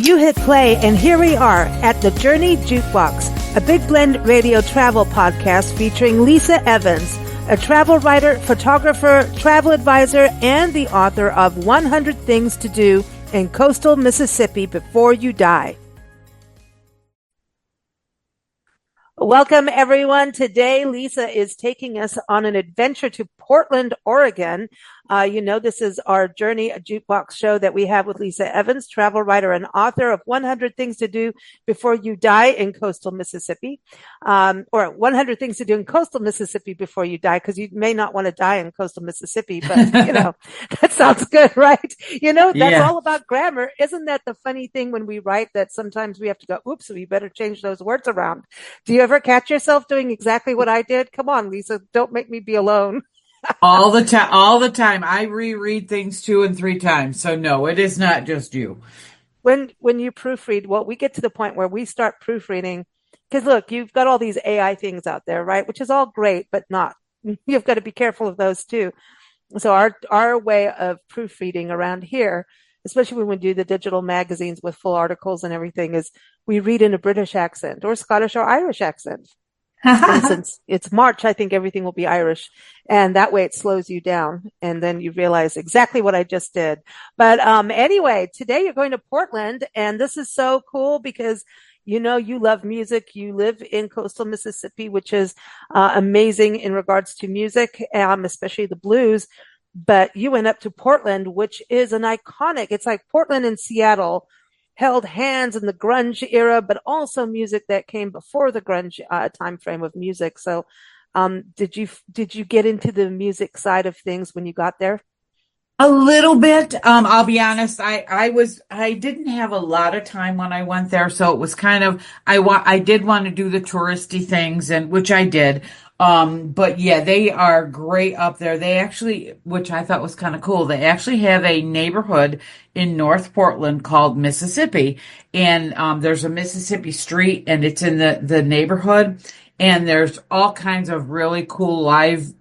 You hit play, and here we are at the Journey Jukebox, a Big Blend radio travel podcast featuring Lisa Evans, a travel writer, photographer, travel advisor, and the author of 100 Things to Do in Coastal Mississippi Before You Die. Welcome, everyone. Today, Lisa is taking us on an adventure to Portland, Oregon. This is our Journey Jukebox show that we have with Lisa Evans, travel writer and author of 100 Things to Do Before You Die in Coastal Mississippi, or 100 Things to Do in Coastal Mississippi Before You Die, because you may not want to die in Coastal Mississippi, but, that sounds good, right? That's all about grammar. Isn't that the funny thing when we write that sometimes we have to go, oops, we better change those words around. Do you ever catch yourself doing exactly what I did? Come on, Lisa, don't make me be alone. All the time. I reread things 2 and 3 times. So no, it is not just you. When you proofread, well, we get to the point where we start proofreading, because look, you've got all these AI things out there, right? Which is all great, but not. You've got to be careful of those too. So our way of proofreading around here, especially when we do the digital magazines with full articles and everything, is we read in a British accent or Scottish or Irish accent. And since it's March, I think everything will be Irish. And that way it slows you down. And then you realize exactly what I just did. But anyway, today you're going to Portland. And this is so cool because, you love music. You live in coastal Mississippi, which is amazing in regards to music, especially the blues. But you went up to Portland, which is an iconic. It's like Portland and Seattle held hands in the grunge era, but also music that came before the grunge time frame of music. So, did you get into the music side of things when you got there? A little bit. I'll be honest. I didn't have a lot of time when I went there, so it was kind of I did want to do the touristy things, and which I did. But yeah, they are great up there. They actually, which I thought was kind of cool, they actually have a neighborhood in North Portland called Mississippi. And, there's a Mississippi street and it's in the neighborhood. And there's all kinds of really cool live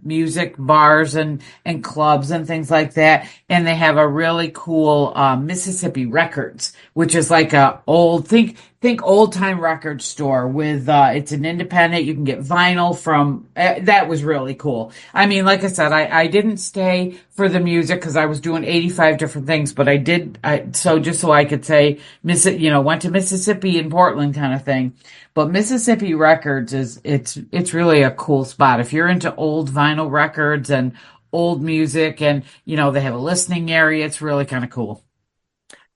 music bars and clubs and things like that. And they have a really cool, Mississippi Records, which is like a think old time record store with, it's an independent, you can get vinyl from, that was really cool. I mean, like I said, I didn't stay for the music because I was doing 85 different things, but just so I could say, went to Mississippi and Portland kind of thing. But Mississippi Records it's really a cool spot. If you're into old vinyl records and old music and, they have a listening area, it's really kind of cool.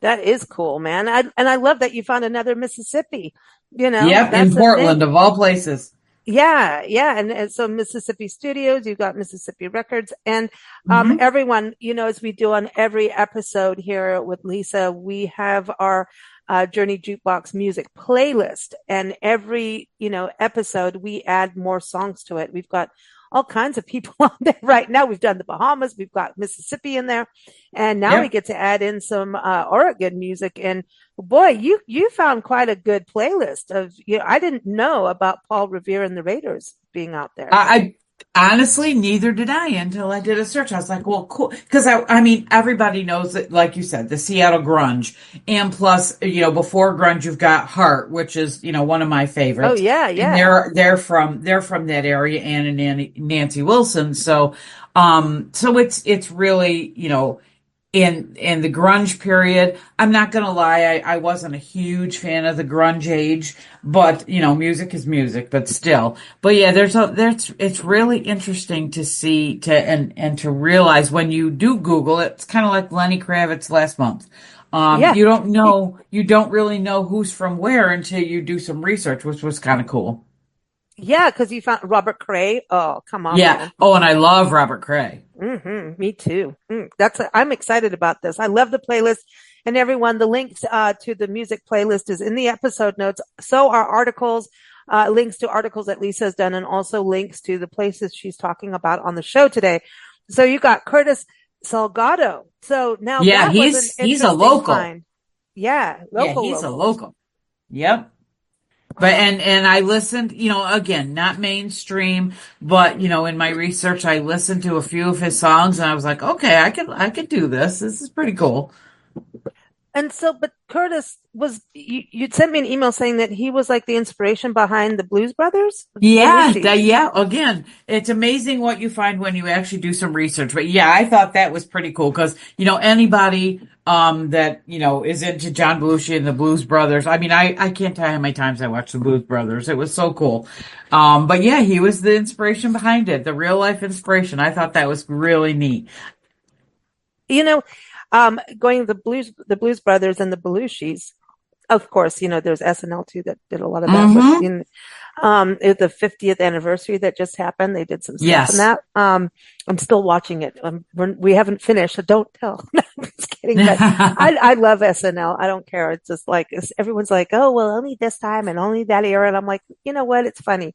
That is cool, man. I love that you found another Mississippi, Yep, in Portland of all places. Yeah. And so Mississippi Studios, you've got Mississippi Records, and everyone, as we do on every episode here with Lisa, we have our Journey Jukebox music playlist, and every, episode we add more songs to it. We've got all kinds of people on there right now. We've done the Bahamas, we've got Mississippi in there, and now we get to add in some Oregon music. And boy, you found quite a good playlist of, I didn't know about Paul Revere and the Raiders being out there. I honestly, neither did I until I did a search. I was like, well, cool. Because I mean, everybody knows that, like you said, the Seattle grunge. And plus, before grunge, you've got Heart, which is, one of my favorites. Oh, yeah. And they're from that area, Ann and Nancy Wilson. So it's really, in the grunge period, I'm not going to lie, I wasn't a huge fan of the grunge age, but, music is music, but still. But yeah, it's really interesting to see, and to realize when you do Google, it's kind of like Lenny Kravitz last month. You don't really know who's from where until you do some research, which was kind of cool. Yeah, because you found Robert Cray. Oh, come on. Yeah. Man. Oh, and I love Robert Cray. Me too. I'm excited about this. I love the playlist, and everyone, the links to the music playlist is in the episode notes. So are articles, links to articles that Lisa has done, and also links to the places she's talking about on the show today. So you got Curtis Salgado. So now, he's a local. Find. Yeah, he's a local. Yep. But, and I listened, again, not mainstream, but, in my research, I listened to a few of his songs and I was like, okay, I could do this. This is pretty cool. And so, but Curtis was, you'd sent me an email saying that he was like the inspiration behind the Blues Brothers, Yeah, Belushi. yeah. Again, it's amazing what you find when you actually do some research. But yeah, I thought that was pretty cool because, anybody that, is into John Belushi and the Blues Brothers. I mean, I can't tell you how many times I watched the Blues Brothers. It was so cool. But yeah, he was the inspiration behind it, the real life inspiration. I thought that was really neat. You know, going the Blues Brothers and the Belushis. Of course, there's SNL too that did a lot of that with, Mm-hmm. the 50th anniversary that just happened. They did some stuff in Yes. that. I'm still watching it. We haven't finished, so don't tell. No, I'm just kidding. But I love SNL. I don't care. It's just like, everyone's like, oh, well, only this time and only that era. And I'm like, you know what? It's funny.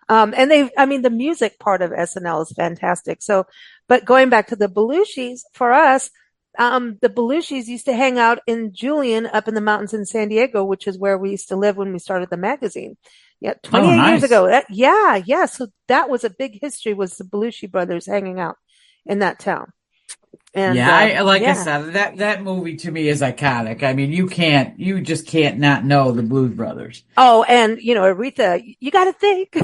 I mean, the music part of SNL is fantastic. So, but going back to the Belushis, for us, the Belushis used to hang out in Julian up in the mountains in San Diego, which is where we used to live when we started the magazine. Yeah, Oh, 28 years nice. ago. Yeah, yeah. So that was a big history, was the Belushi brothers hanging out in that town. And Yeah, like I yeah. said, that movie to me is iconic. I mean, you just can't not know the Blues Brothers. Oh, and Aretha, you got to think,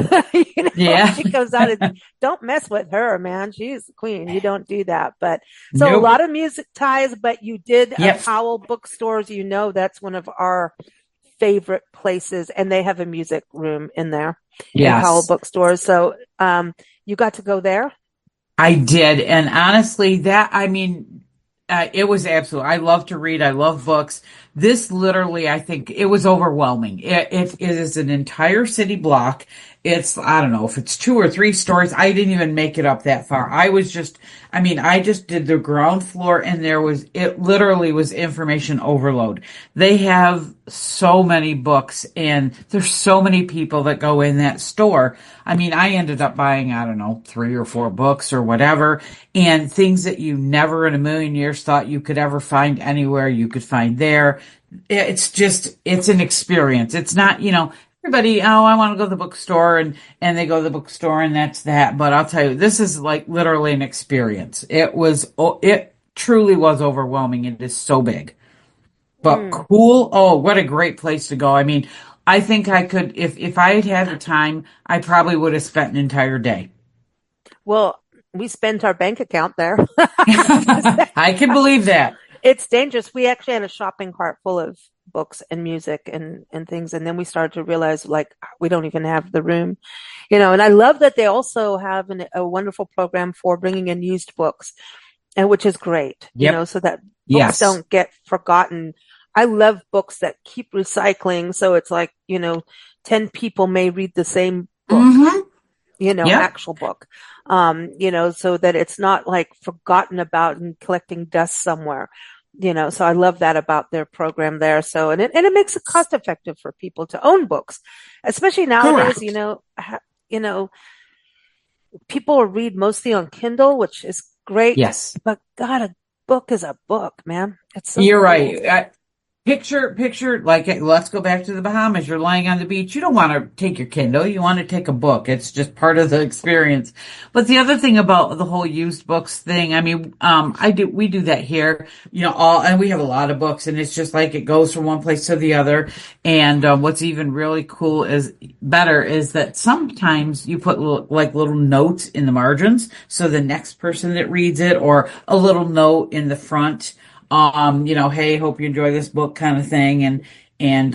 Yeah. she comes out and don't mess with her, man. She's the queen. You don't do that. But so a Nope. lot of music ties, but you did Yep. Powell bookstores. That's one of our favorite places, and they have a music room in there in Powell Yes. bookstores. So, you got to go there. I did. And honestly, I mean, it was absolute. I love to read. I love books. This literally, I think it was overwhelming. It is an entire city block. I don't know if it's 2 or 3 stories. I didn't even make it up that far. I just did the ground floor and it literally was information overload. They have so many books and there's so many people that go in that store. I mean, I ended up buying, I don't know, 3 or 4 books or whatever, and things that you never in a million years thought you could ever find anywhere, you could find there. It's an experience. It's not, everybody, oh, I want to go to the bookstore and they go to the bookstore and that's that. But I'll tell you, this is like literally an experience. It truly was overwhelming. It is so big, but Mm. cool. Oh, what a great place to go. I mean, I think I could, if I had had the time, I probably would have spent an entire day. Well, we spent our bank account there. I can believe that. It's dangerous. We actually had a shopping cart full of books and music and things. And then we started to realize like we don't even have the room, and I love that they also have a wonderful program for bringing in used books, and which is great, Yep. so that books Yes. don't get forgotten. I love books that keep recycling. So it's like, 10 people may read the same book, Mm-hmm. Yep. actual book, so that it's not like forgotten about and collecting dust somewhere, so I love that about their program there. So, and it makes it cost effective for people to own books, especially nowadays, Correct. you know, people read mostly on Kindle, which is great, Yes. but God, a book is a book, man. It's so You're cool. right. Picture, like, let's go back to the Bahamas. You're lying on the beach. You don't want to take your Kindle. You want to take a book. It's just part of the experience. But the other thing about the whole used books thing, I mean, we do that here, and we have a lot of books and it's just like it goes from one place to the other. And, what's even really cool is that sometimes you put little notes in the margins. So the next person that reads it, or a little note in the front, hey, hope you enjoy this book kind of thing. And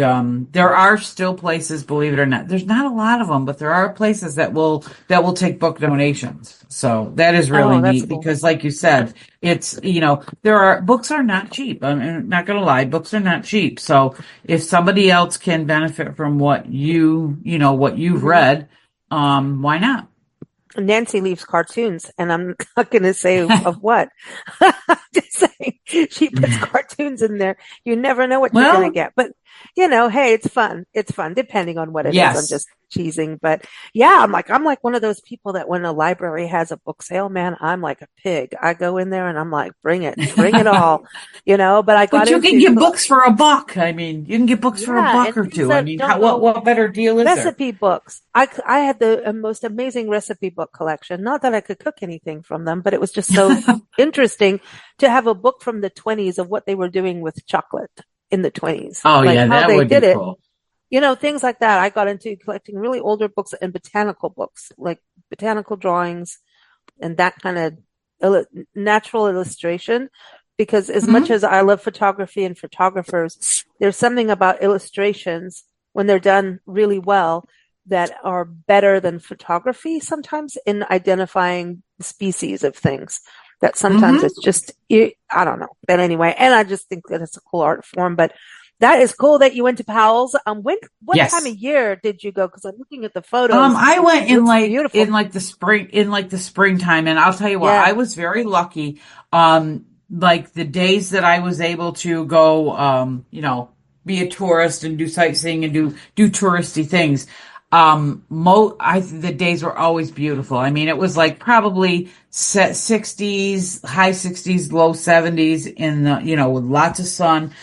there are still places, believe it or not, there's not a lot of them, but there are places that will take book donations. So that is really Oh, that's neat cool. because like you said, it's, books are not cheap. I'm not going to lie. Books are not cheap. So if somebody else can benefit from what what you've Hmm. read, why not? Nancy leaves cartoons, and I'm not going to say of what. Just saying, she puts cartoons in there. You never know what you're going to Well, get. But, hey, it's fun. It's fun, depending on what it is. I'm yes. just teasing. But yeah, I'm like one of those people that when a library has a book sale, man, I'm like a pig. I go in there and I'm like, bring it all, but I got But you can into, get books for a buck. I mean, you can get books for a yeah, buck and or things two. I that mean, don't what go. better deal is there? Recipe books. I had the most amazing recipe book collection. Not that I could cook anything from them, but it was just so interesting to have a book from the 20s of what they were doing with chocolate. in the 20s, Oh like yeah, how that they would did be it. cool. Things like that. I got into collecting really older books and botanical books, like botanical drawings and that kind of natural illustration. Because as much Hmm. as I love photography and photographers, there's something about illustrations when they're done really well that are better than photography sometimes in identifying species of things. That sometimes Hmm. it's just, I don't know. But anyway, and I just think that it's a cool art form. But that is cool that you went to Powell's. What time of Yes. year did you go? Because I'm looking at the photos. I went It looks beautiful. in like the springtime, and I'll tell you what, Yeah. I was very lucky. Like the days that I was able to go, be a tourist and do sightseeing and do touristy things. The days were always beautiful. I mean, it was like probably set 60s, high 60s, low 70s in the, with lots of sun.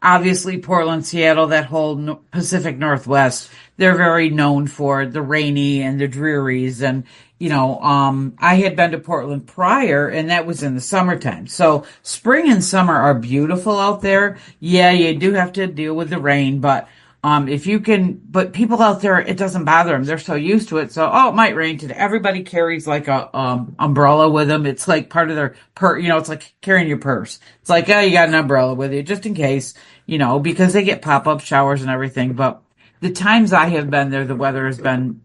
Obviously Portland, Seattle, that whole Pacific Northwest, they're very known for the rainy and the drearies. And, I had been to Portland prior and that was in the summertime. So spring and summer are beautiful out there. Yeah, you do have to deal with the rain, but if you can, but people out there, it doesn't bother them. They're so used to it. So, oh, it might rain today. Everybody carries like a, umbrella with them. It's like part of their it's like carrying your purse. It's like, oh, you got an umbrella with you just in case, because they get pop-up showers and everything. But the times I have been there, the weather has been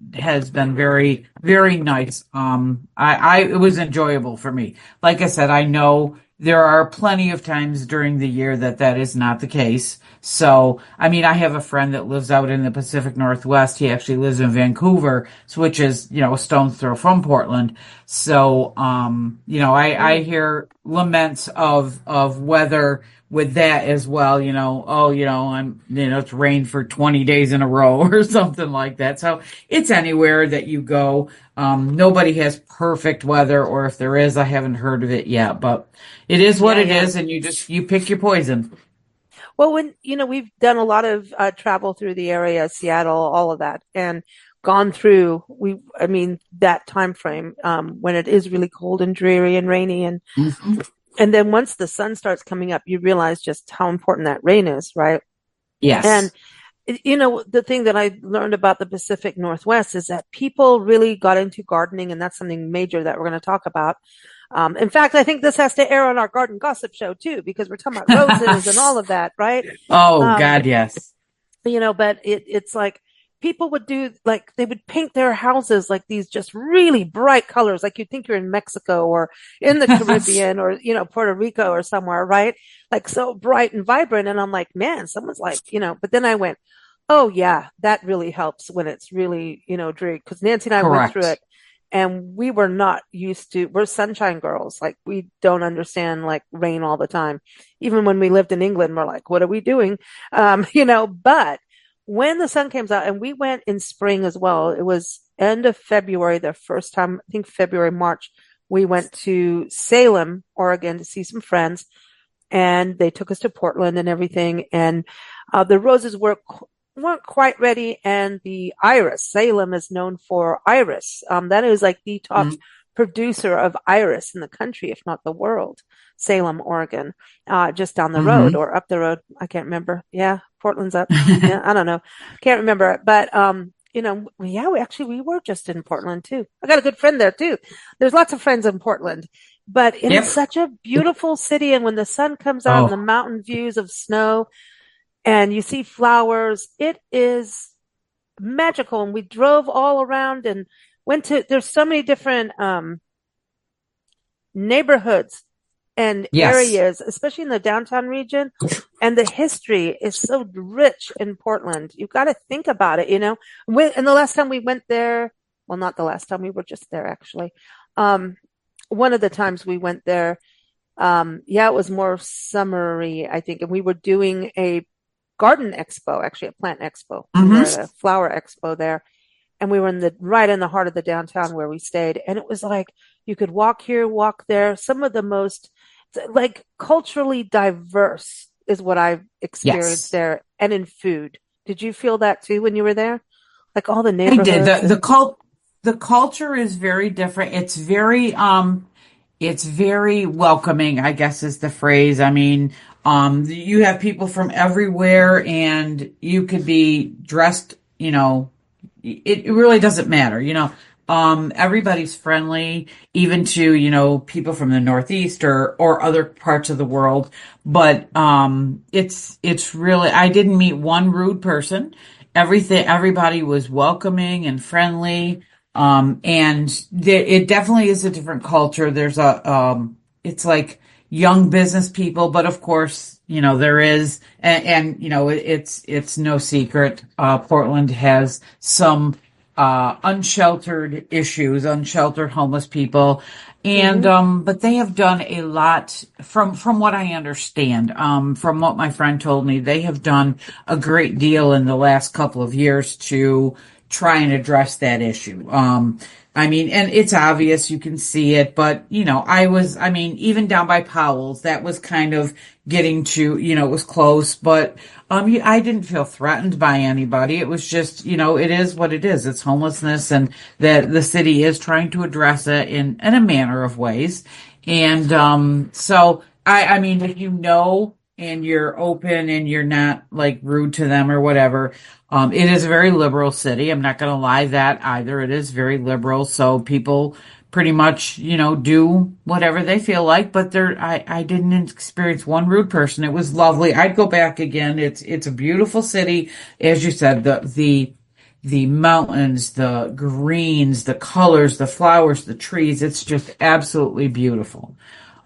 very, very nice. It was enjoyable for me. Like I said, I know there are plenty of times during the year that is not the case. So, I mean, I have a friend that lives out in the Pacific Northwest. He actually lives in Vancouver, which is, a stone's throw from Portland. So, I Mm. hear laments of weather with that as well, oh, it's rained for 20 days in a row or something like that. So it's anywhere that you go. Nobody has perfect weather, or if there is, I haven't heard of it yet, but it is what Yeah, it yeah. is. And you pick your poison. Well, we've done a lot of travel through the area, Seattle, all of that, and gone through, I mean, that time frame, when it is really cold and dreary and rainy. Mhm. And then once the sun starts coming up, you realize just how important that rain is, right? And, Yes. the thing that I learned about the Pacific Northwest is that people really got into gardening, and that's something major that we're going to talk about. In fact, I think this has to air on our garden gossip show too, because we're talking about roses and all of that, right? Oh Um, God, yes. but it's like people would do, like, they would paint their houses like these just really bright colors, like you'd think you're in Mexico or in the Caribbean or, Puerto Rico or somewhere, right? Like so bright and vibrant. And I'm like, man, someone's like, but then I went, oh yeah, that really helps when it's really, dreary. Because Nancy and I went through Correct. it and we were not used to, we're sunshine girls. Like we don't understand like rain all the time. Even when we lived in England, we're like, what are we doing? But when the sun comes out, and we went in spring as well, it was end of February, the first time, I think February, March, we went to Salem, Oregon to see some friends, and they took us to Portland and everything. And the roses weren't quite ready, and the iris. Salem is known for iris. That is like the top Mm. producer of iris in the country, if not the world. Salem, Oregon, just down the road Hmm. or up the road. I can't remember. Yeah, Portland's up. Yeah, I don't know. Can't remember. But yeah, we were just in Portland too. I got a good friend there too. There's lots of friends in Portland, but it is Yep. such a beautiful city. And when the sun comes out and the Oh, mountain views of snow and you see flowers, it is magical. And we drove all around and there's so many different neighborhoods and yes. areas, especially in the downtown region. And the history is so rich in Portland. You've got to think about it, and the last time we went there, well, not the last time, we were just there actually. Um, One of the times we went there, yeah, it was more summery, I think. And we were doing a garden expo, actually a plant expo. We were Hmm. at a flower expo there, and we were right in the heart of the downtown where we stayed. And it was like you could walk here, walk there. Some of the most like culturally diverse is what I've experienced Yes. there, and in food. Did you feel that too when you were there? Like all the I did. neighborhoods and The culture is very different. It's very welcoming, I guess is the phrase. I mean, You have people from everywhere, and you could be dressed, it really doesn't matter, everybody's friendly, even to, people from the Northeast or other parts of the world. But, it's really, I didn't meet one rude person. Everybody was welcoming and friendly. And it definitely is a different culture. It's like young business people, but of course, there is, it's no secret. Portland has some unsheltered homeless people. And, Hmm. but they have done a lot from what I understand, from what my friend told me, they have done a great deal in the last couple of years to try and address that issue. I mean, and it's obvious, you can see it, but even down by Powell's, that was kind of getting to, it was close, but I didn't feel threatened by anybody. It was just, it is what it is. It's homelessness, and that the city is trying to address it in a manner of ways. And so I mean, if and you're open and you're not like rude to them or whatever, it is a very liberal city. I'm not going to lie that either. It is very liberal. So people pretty much, do whatever they feel like, but I didn't experience one rude person. It was lovely. I'd go back again. It's a beautiful city. As you said, the mountains, the greens, the colors, the flowers, the trees. It's just absolutely beautiful.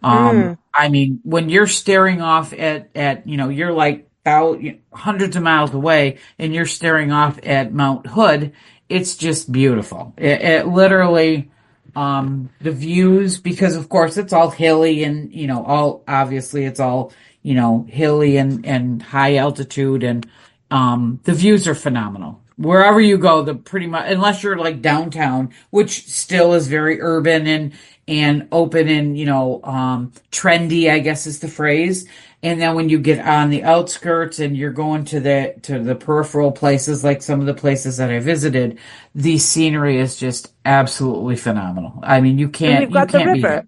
Mm. I mean, when you're staring off you're like about hundreds of miles away and you're staring off at Mount Hood, it's just beautiful. It literally, the views, because of course it's all hilly and, obviously it's all, hilly and high altitude, and, the views are phenomenal. Wherever you go, the pretty much, unless you're like downtown, which still is very urban and open and, trendy, I guess is the phrase. And then when you get on the outskirts and you're going to the peripheral places, like some of the places that I visited, the scenery is just absolutely phenomenal. I mean, And we've you got the can't beat river. it.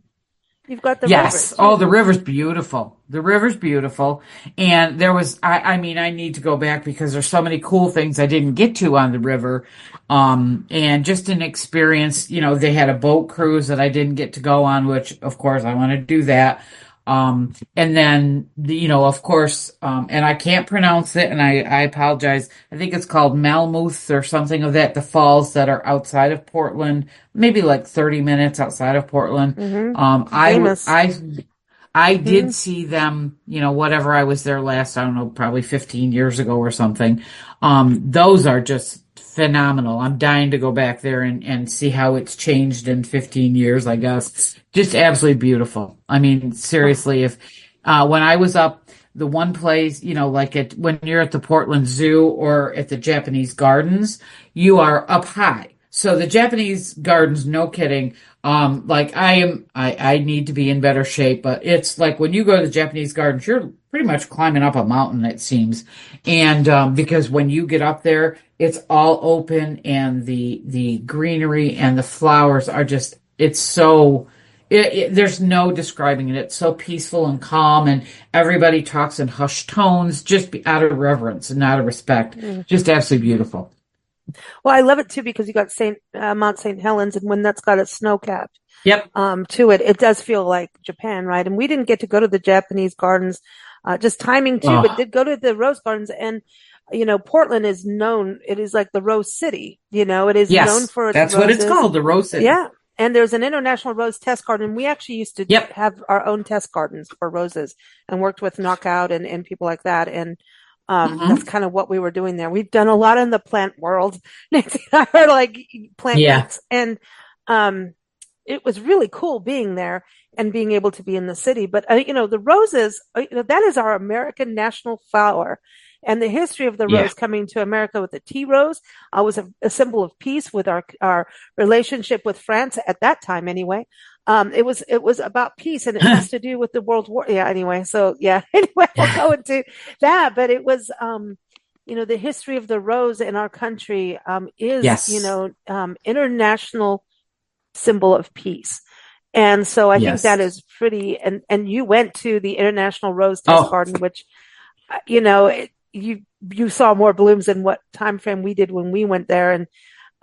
You've got the river Yes. Oh, the too. river's beautiful. The river's beautiful. And I mean, I need to go back because there's so many cool things I didn't get to on the river. And just an experience, they had a boat cruise that I didn't get to go on, which of course I want to do that. And then, of course, and I can't pronounce it, and I apologize. I think it's called Malmuth or something of that, the falls that are outside of Portland, maybe like 30 minutes outside of Portland. Hmm. I would, Famous. I Hmm. did see them, whatever I was there last, I don't know, probably 15 years ago or something. Those are just phenomenal. I'm dying to go back there and see how it's changed in 15 years, I guess. Just absolutely beautiful. I mean, Oh. seriously, when I was up, the one place, when you're at the Portland Zoo or at the Japanese Gardens, you are up high. So the Japanese Gardens, no kidding. Like I need to be in better shape, but it's like when you go to the Japanese Gardens, you're pretty much climbing up a mountain, it seems. And, because when you get up there, it's all open, and the greenery and the flowers are just, it's so, there's no describing it. It's so peaceful and calm, and everybody talks in hushed tones, just out of reverence and out of respect. Mm. Just absolutely beautiful. Well, I love it too because you got Mount St. Helens, and when that's got its snow capped Yep. to it, it does feel like Japan, right? And we didn't get to go to the Japanese gardens, just timing too, but Oh, did go to the rose gardens. And Portland is known; it is like the Rose City. It is known yes. for its That's what it's roses. called, the Rose City. Yeah. And there's an international rose test garden. We actually used to Yep. have our own test gardens for roses and worked with Knockout and people like that. And that's Hmm. kind of what we were doing there. We've done a lot in the plant world. Nancy and I are like plant Yeah. geeks. And um, it was really cool being there and being able to be in the city. But the roses, that is our American national flower. And the history of the Yeah. rose coming to America with the tea rose was a symbol of peace with our relationship with France at that time, anyway. It was about peace, and it has to do with the World War. Yeah. Anyway, so yeah. Anyway, we'll go into that. But it was the history of the rose in our country is Yes. international symbol of peace. And so I think that Yes. is pretty, and you went to the International Rose Test Oh, Garden, which, you saw more blooms than what time frame we did when we went there. And,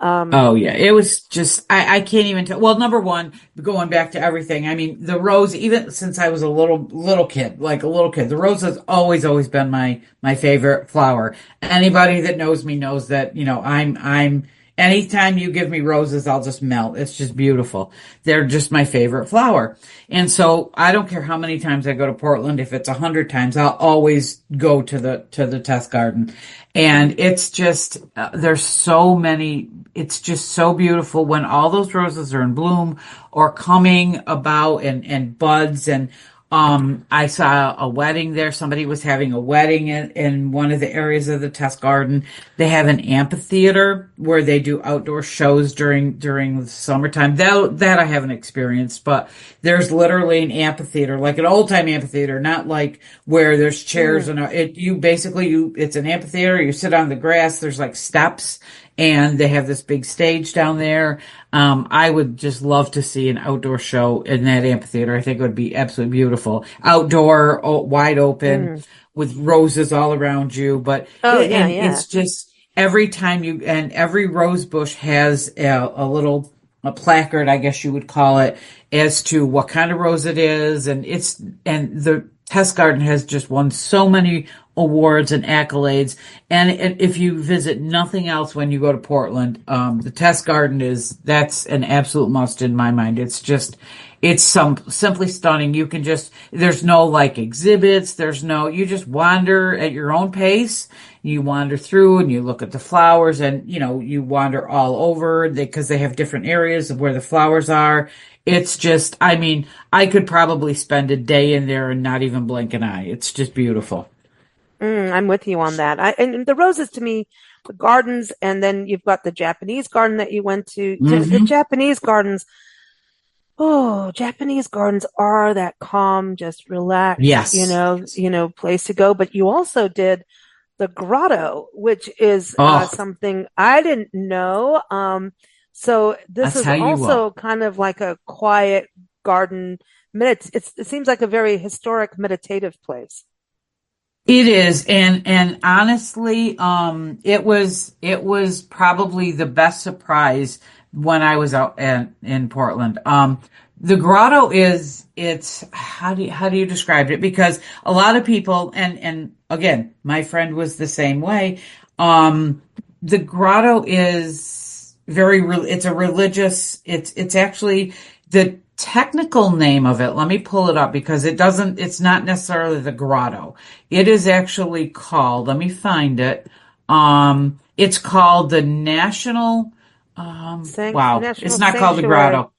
oh yeah, it was just I can't even tell. Well, number one, going back to everything. I mean, the rose, even since I was a little kid, like a little kid, the rose has always been my favorite flower. Anybody that knows me knows that, I'm anytime you give me roses, I'll just melt. It's just beautiful. They're just my favorite flower. And so I don't care how many times I go to Portland, if it's 100 times, I'll always go to the test garden. And it's just, there's so many, it's just so beautiful when all those roses are in bloom or coming about and buds. And, I saw a wedding there. Somebody was having a wedding in one of the areas of the test garden. They have an amphitheater where they do outdoor shows during the summertime. That I haven't experienced, but there's literally an amphitheater, like an old time amphitheater, not like where there's chairs mm, and it's an amphitheater. You sit on the grass. There's like steps and they have this big stage down there. I would just love to see an outdoor show in that amphitheater. I think it would be absolutely beautiful. Outdoor, wide open, mm. with roses all around you. But Oh, yeah, and yeah. it's just every time and every rose bush has a little a placard, I guess you would call it, as to what kind of rose it is, and the test garden has just won so many awards and accolades. And if you visit nothing else when you go to Portland, the test garden that's an absolute must in my mind. It's simply stunning. There's no like exhibits. You just wander at your own pace. You wander through and you look at the flowers and, you wander all over because they have different areas of where the flowers are. It's just, I mean, I could probably spend a day in there and not even blink an eye. It's just beautiful. I'm with you on that. And the roses to me, the gardens, and then you've got the Japanese garden that you went to. The Hmm. Japanese gardens, oh, Japanese gardens are that calm, just relaxed, Yes. place to go. But you also did the Grotto, which is Oh, something I didn't know. So I this is tell you what. also kind of like a quiet garden. It seems like a very historic meditative place. It is, and honestly, it was probably the best surprise when I was out in Portland. The grotto it's how do you describe it? Because a lot of people, and again, my friend was the same way. The grotto is it's a religious. It's actually the technical name of it. Let me pull it up because it's not necessarily the grotto. It is actually called, let me find it. It's called the National, wow, it's National not called the Sanctuary. grotto.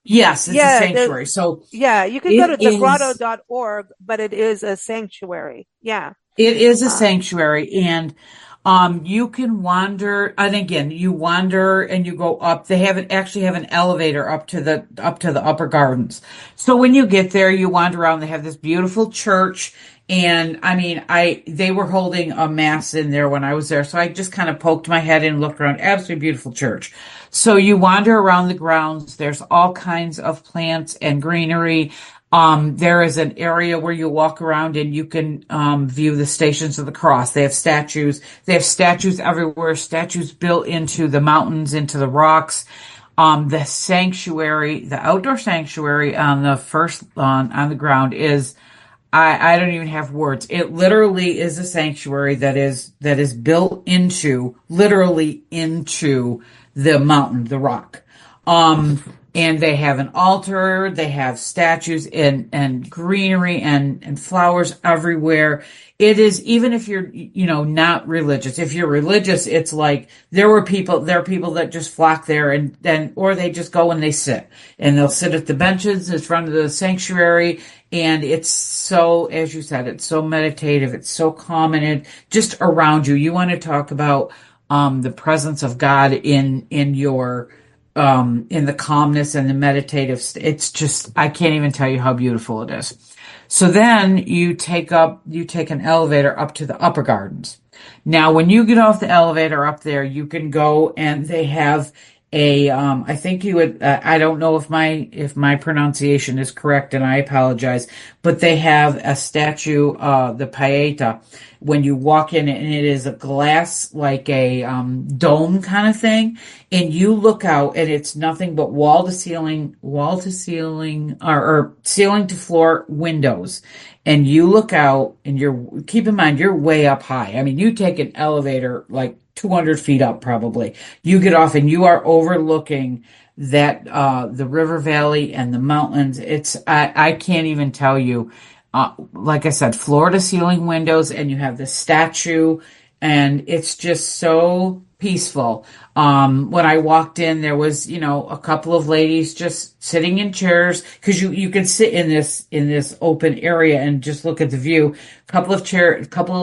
Yes, it's a Yeah, sanctuary. So yeah, you can go to it is, thegrotto.org, but it is a sanctuary. Yeah. it is a Uh, sanctuary and you can wander, and again, you wander and you go up. Actually have an elevator up to the upper gardens. So when you get there, you wander around. They have this beautiful church, and I mean, they were holding a mass in there when I was there. So I just kind of poked my head in and looked around. Absolutely beautiful church. So you wander around the grounds. There's all kinds of plants and greenery. There is an area where you walk around and you can view the Stations of the Cross. They have statues. They have statues everywhere, statues built into the mountains, into the rocks. The sanctuary, the outdoor sanctuary on the first on the ground is I don't even have words. It literally is a sanctuary that is built into literally into the mountain, the rock. And they have an altar, they have statues and greenery and flowers everywhere. It is, even if you're, not religious. If you're religious, it's like there are people that just flock there or they just go and they sit and they'll sit at the benches in front of the sanctuary. And it's so, as you said, it's so meditative. It's so calm and it just around you. You want to talk about, the presence of God in the calmness and the meditative. It's just, I can't even tell you how beautiful it is. So then you take an elevator up to the upper gardens. Now, when you get off the elevator up there, you can go and they have I think you would, I don't know if my pronunciation is correct and I apologize, but they have a statue, the Paeta, when you walk in and it is a glass, like a, dome kind of thing. And you look out and it's nothing but wall to ceiling, or ceiling to floor windows. And you look out and keep in mind, you're way up high. I mean, you take an elevator like 200 feet up probably. You get off and you are overlooking that, the river valley and the mountains. I can't even tell you, like I said, floor to ceiling windows, and you have the statue, and it's just so peaceful. When I walked in, there was, a couple of ladies just sitting in chairs, because you can sit in this open area and just look at the view. A couple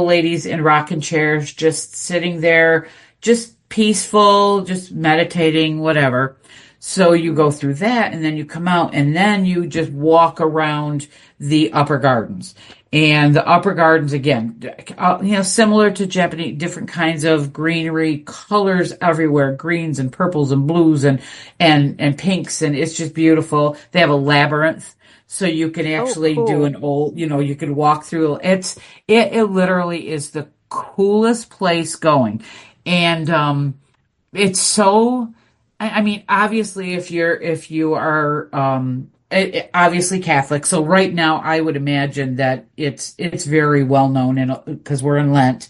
of ladies in rocking chairs, just sitting there, just peaceful, just meditating, whatever. So you go through that and then you come out and then you just walk around the upper gardens. And the upper gardens, again, similar to Japanese, different kinds of greenery, colors everywhere, greens and purples and blues and pinks. And it's just beautiful. They have a labyrinth. So you can Oh, actually do cool. an old, you can walk through. It literally is the coolest place going. And, it's so, I mean, obviously, if you are, obviously Catholic. So right now, I would imagine that it's very well known, and because we're in Lent,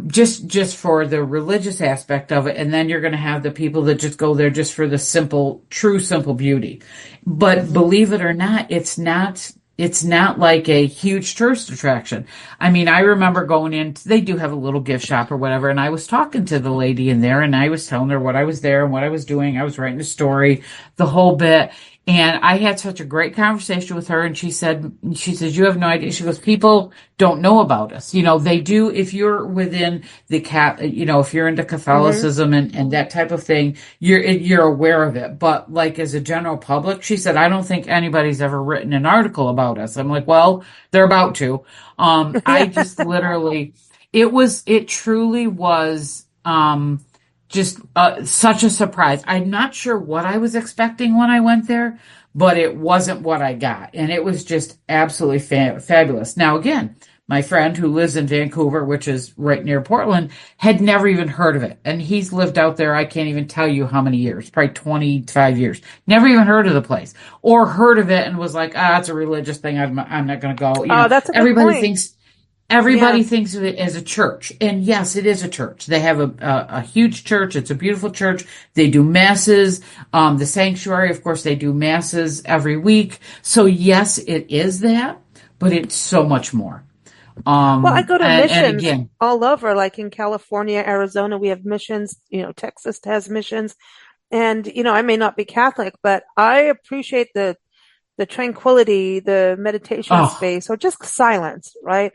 just for the religious aspect of it. And then you're going to have the people that just go there just for the true simple beauty. But Hmm. believe it or not, it's not like a huge tourist attraction. I mean, I remember going in, they do have a little gift shop or whatever, and I was talking to the lady in there and I was telling her what I was there and what I was doing. I was writing a story, the whole bit. And I had such a great conversation with her, and she says, you have no idea. She goes, people don't know about us. They do if you're within the if you're into Hmm. Catholicism and that type of thing, you're aware of it. But like as a general public, she said, I don't think anybody's ever written an article about us. I'm like, well, they're about to. I Yeah. just literally, it truly was, just such a surprise. I'm not sure what I was expecting when I went there, but it wasn't what I got. And it was just absolutely fabulous. Now, again, my friend who lives in Vancouver, which is right near Portland, had never even heard of it. And he's lived out there, I can't even tell you how many years, probably 25 years. Never even heard of the place or heard of it and was like, it's a religious thing. I'm not going to go. Oh, that's a good Everybody point. thinks Yeah. Everybody thinks of it as a church. And yes, it is a church. They have a huge church. It's a beautiful church. They do masses. The sanctuary, of course, they do masses every week. So yes, it is that, but it's so much more. Well, I go to And missions again, all over, like in California, Arizona, we have missions. Texas has missions. And, I may not be Catholic, but I appreciate the tranquility, the meditation oh, space, or just silence, right?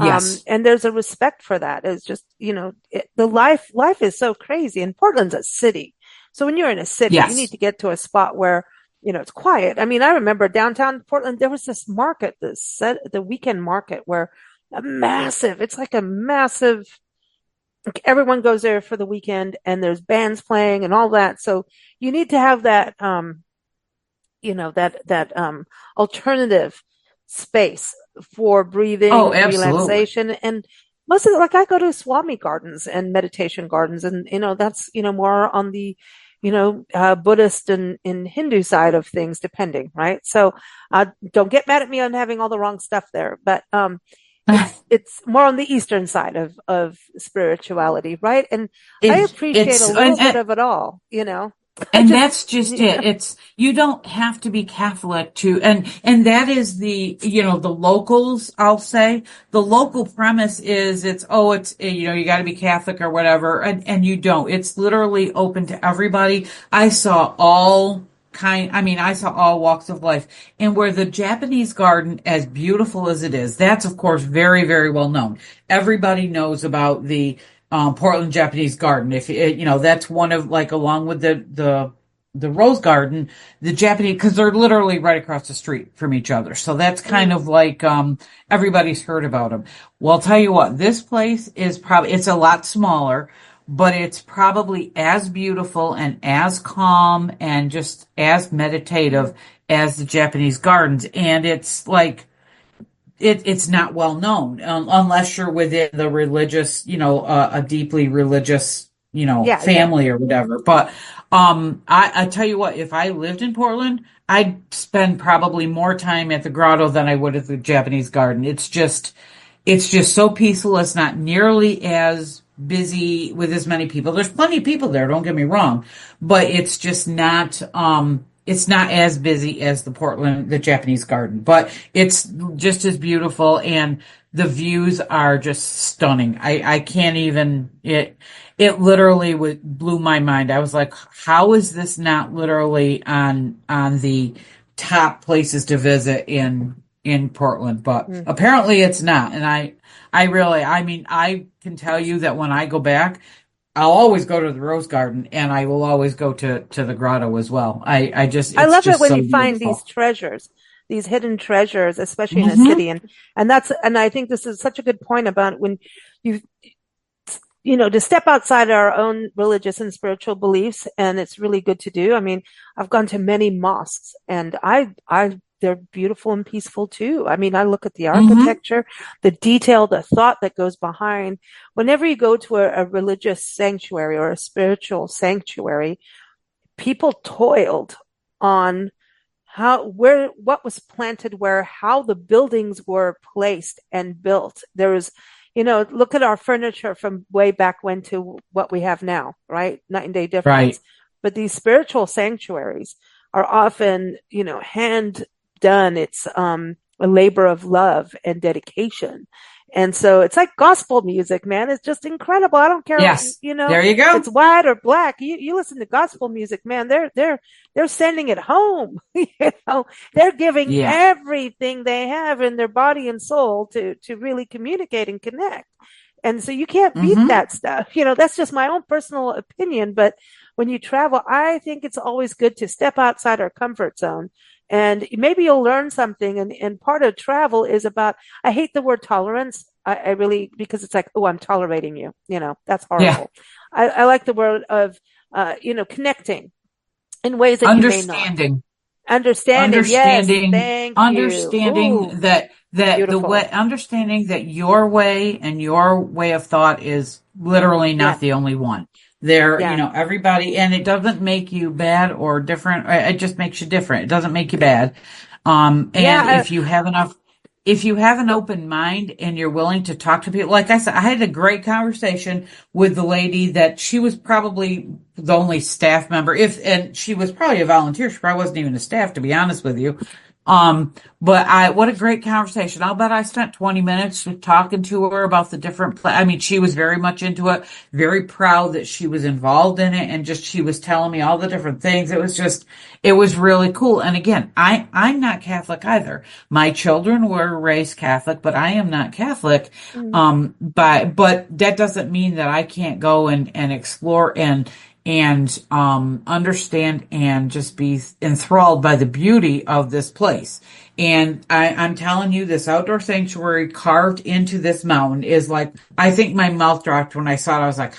yes, And there's a respect for that. It's just, the life is so crazy. And Portland's a city. So when you're in a city, you need yes, to get to a spot where, it's quiet. I mean, I remember downtown Portland, there was this market, the weekend market where it's like a massive, like everyone goes there for the weekend and there's bands playing and all that. So you need to have that, that alternative space for breathing, oh, absolutely. relaxation, and most of it, like I go to Swami gardens and meditation gardens, and that's more on the Buddhist and Hindu side of things, depending, right? So don't get mad at me on having all the wrong stuff there, but it's more on the Eastern side of spirituality, right? And I appreciate a It's little bit of it all. I And just that's just it. yeah. You don't have to be Catholic and that is the locals, I'll say. The local premise is you got to be Catholic or whatever. And you don't. It's literally open to everybody. I saw all walks of life. And where the Japanese garden, as beautiful as it is, that's of course very, very well known. Everybody knows about the Portland Japanese Garden. If that's one of like along with the Rose Garden, the Japanese because they're literally right across the street from each other. So that's kind Mm. of like everybody's heard about them. Well, I'll tell you what, this place is probably it's a lot smaller, but it's probably as beautiful and as calm and just as meditative as the Japanese gardens. And it's like, it's not well known unless you're within the religious, a deeply religious, Yeah, yeah. family or whatever. But I tell you what, if I lived in Portland, I'd spend probably more time at the Grotto than I would at the Japanese garden. It's just so peaceful. It's not nearly as busy with as many people. There's plenty of people there, don't get me wrong, but it's not as busy as the Japanese garden, but it's just as beautiful and the views are just stunning. I can't even, it literally blew my mind. I was like, how is this not literally on the top places to visit in Portland? But Mm. apparently it's not. And I can tell you that when I go back, I'll always go to the Rose Garden and I will always go to the Grotto as well. I It's love it just when so you find these beautiful. treasures, these hidden treasures, especially in a Hmm. city. And I think this is such a good point about when you, to step outside our own religious and spiritual beliefs. And it's really good to do. I mean, I've gone to many mosques and they're beautiful and peaceful too. I mean, I look at the Hmm. architecture, the detail, the thought that goes behind. Whenever you go to a religious sanctuary or a spiritual sanctuary, people toiled on what was planted where, how the buildings were placed and built. There was, look at our furniture from way back when to what we have now, right? Night and day difference. Right. But these spiritual sanctuaries are often, hand done. It's a labor of love and dedication. And so it's like gospel music, man. It's just incredible. I don't care, Yes. There you if go. it's white or black. You listen to gospel music, man. They're sending it home. They're giving Yeah. everything they have in their body and soul to really communicate and connect. And so you can't beat Hmm. that stuff. That's just my own personal opinion. But when you travel, I think it's always good to step outside our comfort zone. And maybe you'll learn something. And part of travel is about, I hate the word tolerance. I really, because it's like, oh, I'm tolerating you. That's Yeah. horrible. I like the word of, connecting in ways that you may not. Understanding. Understanding. Yes. understanding Thank you. understanding Ooh, that the way beautiful. understanding that your way and your way of thought is literally Yeah. not the only one. There, Yeah. everybody, and it doesn't make you bad or different. It just makes you different. It doesn't make you bad. And Yeah. if you have an open mind and you're willing to talk to people, like I said, I had a great conversation with the lady that she was probably the only staff member, and she was probably a volunteer. She probably wasn't even a staff, to be honest with you. But what a great conversation. I'll bet I spent 20 minutes talking to her about the different I mean, she was very much into it, very proud that she was involved in it. And just, she was telling me all the different things. It was really cool. And again, I'm not Catholic either. My children were raised Catholic, but I am not Catholic. Mm, But that doesn't mean that I can't go and explore and understand and just be enthralled by the beauty of this place. And I'm telling you, this outdoor sanctuary carved into this mountain is like, I think my mouth dropped when I saw it. I was like,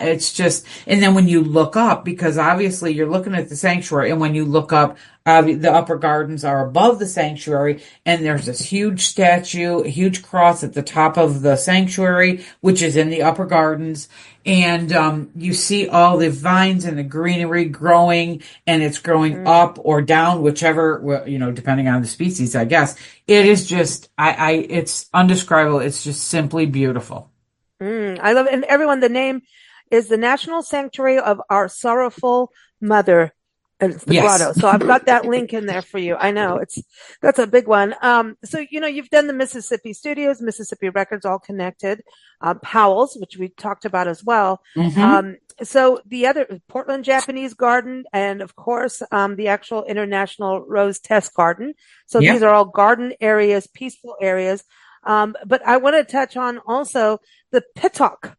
it's just, and then when you look up, because obviously you're looking at the sanctuary, and when you look up, the upper gardens are above the sanctuary, and there's this huge statue, a huge cross at the top of the sanctuary, which is in the upper gardens. And you see all the vines and the greenery growing, and it's growing mm, up or down, whichever, well, depending on the species, I guess. It is just, it's undescribable. It's just simply beautiful. I love it. And everyone, the name is the National Sanctuary of Our Sorrowful Mother. And it's the Yes. grotto. So I've got that link in there for you. I know that's a big one. So, you've done the Mississippi Studios, Mississippi Records, all connected, Powell's, which we talked about as well. Hmm. So the other Portland Japanese Garden, and of course, the actual International Rose Test Garden. So these Yep. are all garden areas, peaceful areas. But I want to touch on also the Pittock.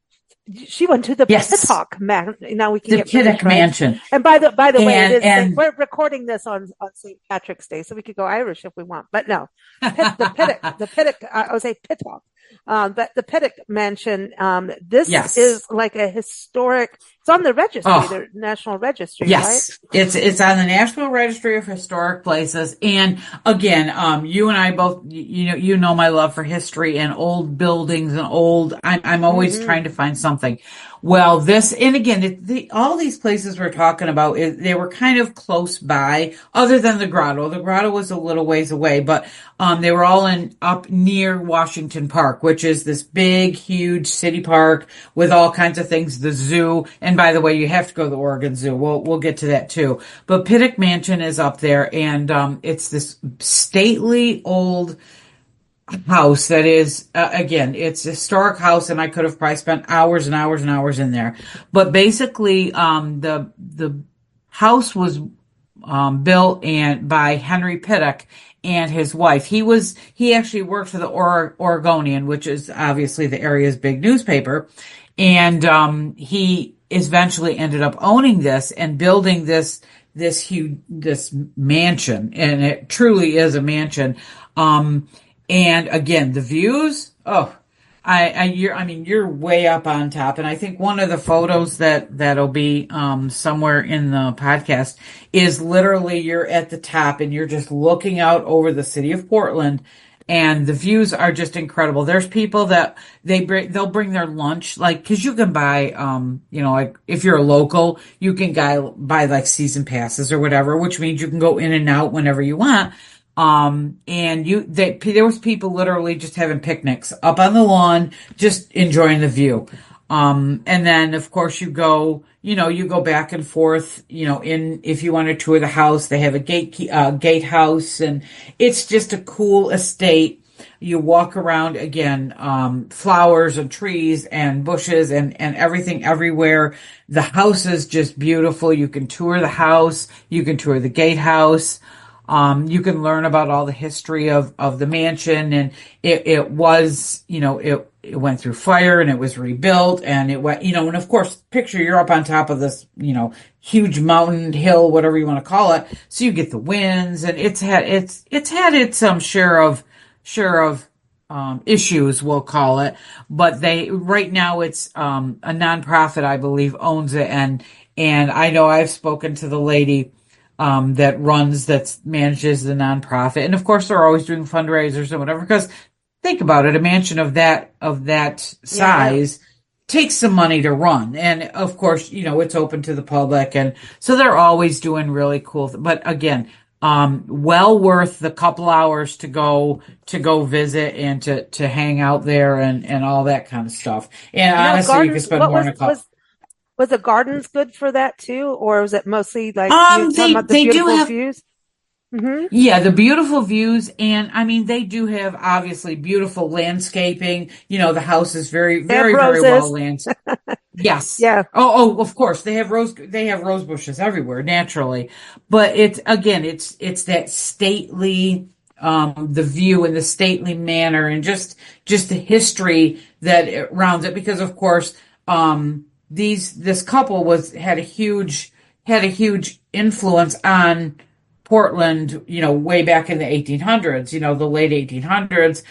She went to the Yes. Pittock man. Now we can The get British, Pittock right? Mansion. And by the way, it And, is and we're recording this on St. Patrick's Day, so we could go Irish if we want. But no, the Pittock. I would say Pittock. But the Pittock Mansion, this Yes. is like a historic, it's on the registry, Oh, the National Registry, right? yes, it's on the National Registry of Historic Places. And again, you and I both, you know my love for history and old buildings and old. I'm always Hmm. trying to find something. Well, this and again, all these places we're talking about, they were kind of close by, other than the Grotto. The Grotto was a little ways away, but they were all in up near Washington Park, which is this big, huge city park with all kinds of things. The zoo, and by the way, you have to go to the Oregon Zoo. We'll get to that too. But Pittock Mansion is up there, and it's this stately old house that is again, it's a historic house, and I could have probably spent hours and hours and hours in there. But basically, the house was built and by Henry Pittock and his wife. He actually worked for the Oregonian, which is obviously the area's big newspaper, and he eventually ended up owning this and building this mansion, and it truly is a mansion. And again, the views. Oh, I mean, you're way up on top. And I think one of the photos that'll be, somewhere in the podcast is literally you're at the top and you're just looking out over the city of Portland, and the views are just incredible. There's people that they'll bring their lunch, like, cause you can buy, like if you're a local, you can buy like season passes or whatever, which means you can go in and out whenever you want. And there was people literally just having picnics up on the lawn, just enjoying the view. And then of course you go back and forth, if you want to tour the house, they have a gatehouse, and it's just a cool estate. You walk around again, flowers and trees and bushes and everything everywhere. The house is just beautiful. You can tour the house. You can tour the gatehouse. You can learn about all the history of the mansion, and it was, it went through fire and it was rebuilt, and it went, and of course, picture you're up on top of this, huge mountain, hill, whatever you want to call it. So you get the winds, and it's had its share of issues, we'll call it. But right now it's, a nonprofit, I believe, owns it. And I know I've spoken to the lady that manages the nonprofit. And of course, they're always doing fundraisers and whatever, because think about it, a mansion of that Yeah. size takes some money to run. And of course, it's open to the public. And so they're always doing really cool, but again, well worth the couple hours to go visit and to hang out there and all that kind of stuff. And honestly, you could Gardens, spend more than a couple. was the gardens good for that too? Or was it mostly like you talking about the They do beautiful have. views? Hmm. Yeah, the beautiful views, and I mean, they do have obviously beautiful landscaping. The house is very, They have very, very well roses. landscaped. Yes. Yeah. Of course, they have rose bushes everywhere, naturally. But it's that stately, the view and the stately manner, and just the history that it rounds it, because of course, this couple had a huge influence on Portland, way back in the 1800s, the late 1800s.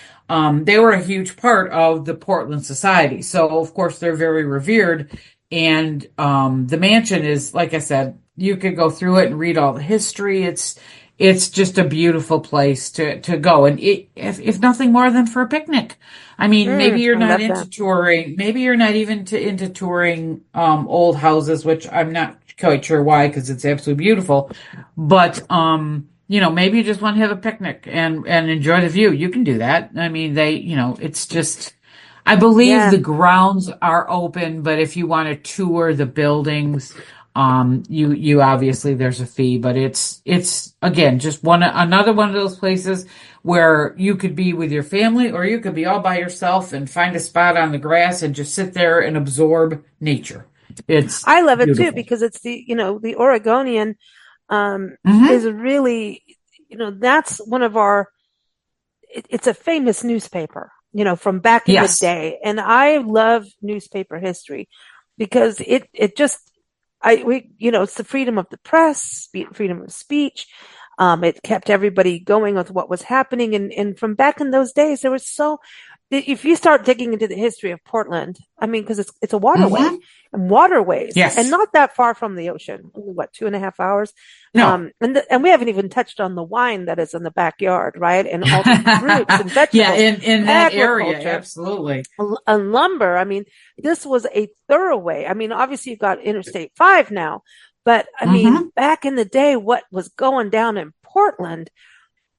They were a huge part of the Portland society. So of course they're very revered. And, the mansion is, like I said, you could go through it and read all the history. It's just a beautiful place to go. And if nothing more than for a picnic. I mean, maybe you're I not love into that. touring. Maybe you're not even into touring, old houses, which I'm not quite sure why, because it's absolutely beautiful. But, maybe you just want to have a picnic and enjoy the view. You can do that. I mean, it's just, I believe Yeah. the grounds are open, but if you want to tour the buildings, you obviously there's a fee, but it's again, just another one of those places where you could be with your family, or you could be all by yourself and find a spot on the grass and just sit there and absorb nature. It's I love it too beautiful. because it's the Oregonian, Hmm. is really, that's one of it's a famous newspaper, from back in the Yes. day. And I love newspaper history because it just, it's the freedom of the press, freedom of speech. It kept everybody going with what was happening. And from back in those days, there was if you start digging into the history of Portland, I mean, because it's a waterway Hmm. and waterways, and Yes. not that far from the ocean. Only what, 2.5 hours? No. And we haven't even touched on the wine that is in the backyard, right? And all the fruits and Yeah, vegetables, in that area, agriculture, absolutely. and lumber. I mean, this was a thoroughway. I mean, obviously you've got Interstate 5 now, but I mean, Hmm. back in the day, what was going down in Portland,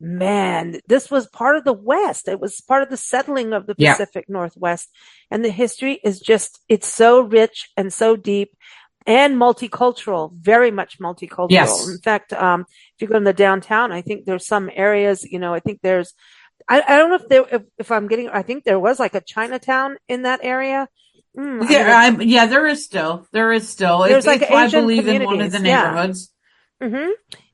man, this was part of the West. It was part of the settling of the Yeah. Pacific Northwest. And the history is just, it's so rich and so deep and multicultural, very much multicultural. In Yes. fact, if you go in the downtown, I think there's some areas, I think there's, I don't know if I'm getting, I think there was like a Chinatown in that area. I mean, Yeah, there is still. there's like It's, I Asian believe, in one of the communities. Yeah. neighborhoods. hmm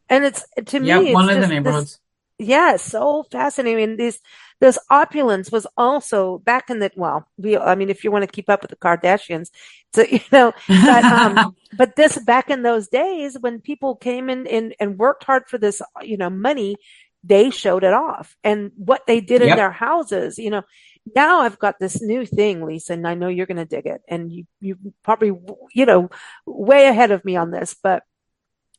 And it's, to Yep, me, one it's of the just this. neighborhoods. Yeah, so fascinating. This opulence was also back in the, well, I mean, if you want to keep up with the Kardashians, so, but this back in those days when people came in and worked hard for this, money, they showed it off and what they did in Yep. their houses, now I've got this new thing, Lisa, and I know you're going to dig it. And you probably, way ahead of me on this, but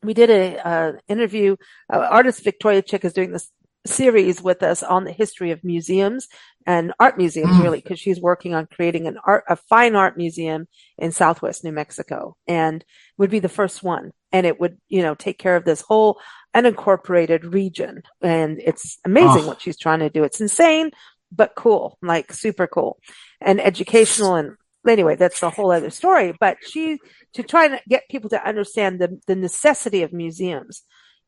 we did a interview. Artist Victoria Chick is doing this series with us on the history of museums and art museums, Mm. really, because she's working on creating a fine art museum in Southwest New Mexico, and would be the first one, and it would, take care of this whole unincorporated region, and it's amazing Oh. what she's trying to do. It's insane, but cool, like super cool, and educational and. Anyway, that's a whole other story. But to try to get people to understand the necessity of museums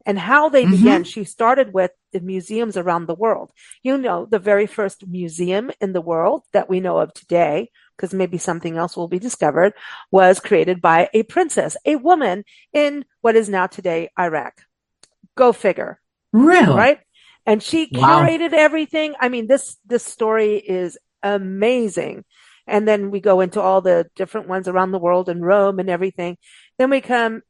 and how they began. Hmm. She started with the museums around the world. The very first museum in the world that we know of today, because maybe something else will be discovered, was created by a princess, a woman in what is now today Iraq. Go figure, Really? right? And she Wow. curated everything. I mean, this story is amazing. And then we go into all the different ones around the world and Rome and everything. Then we come,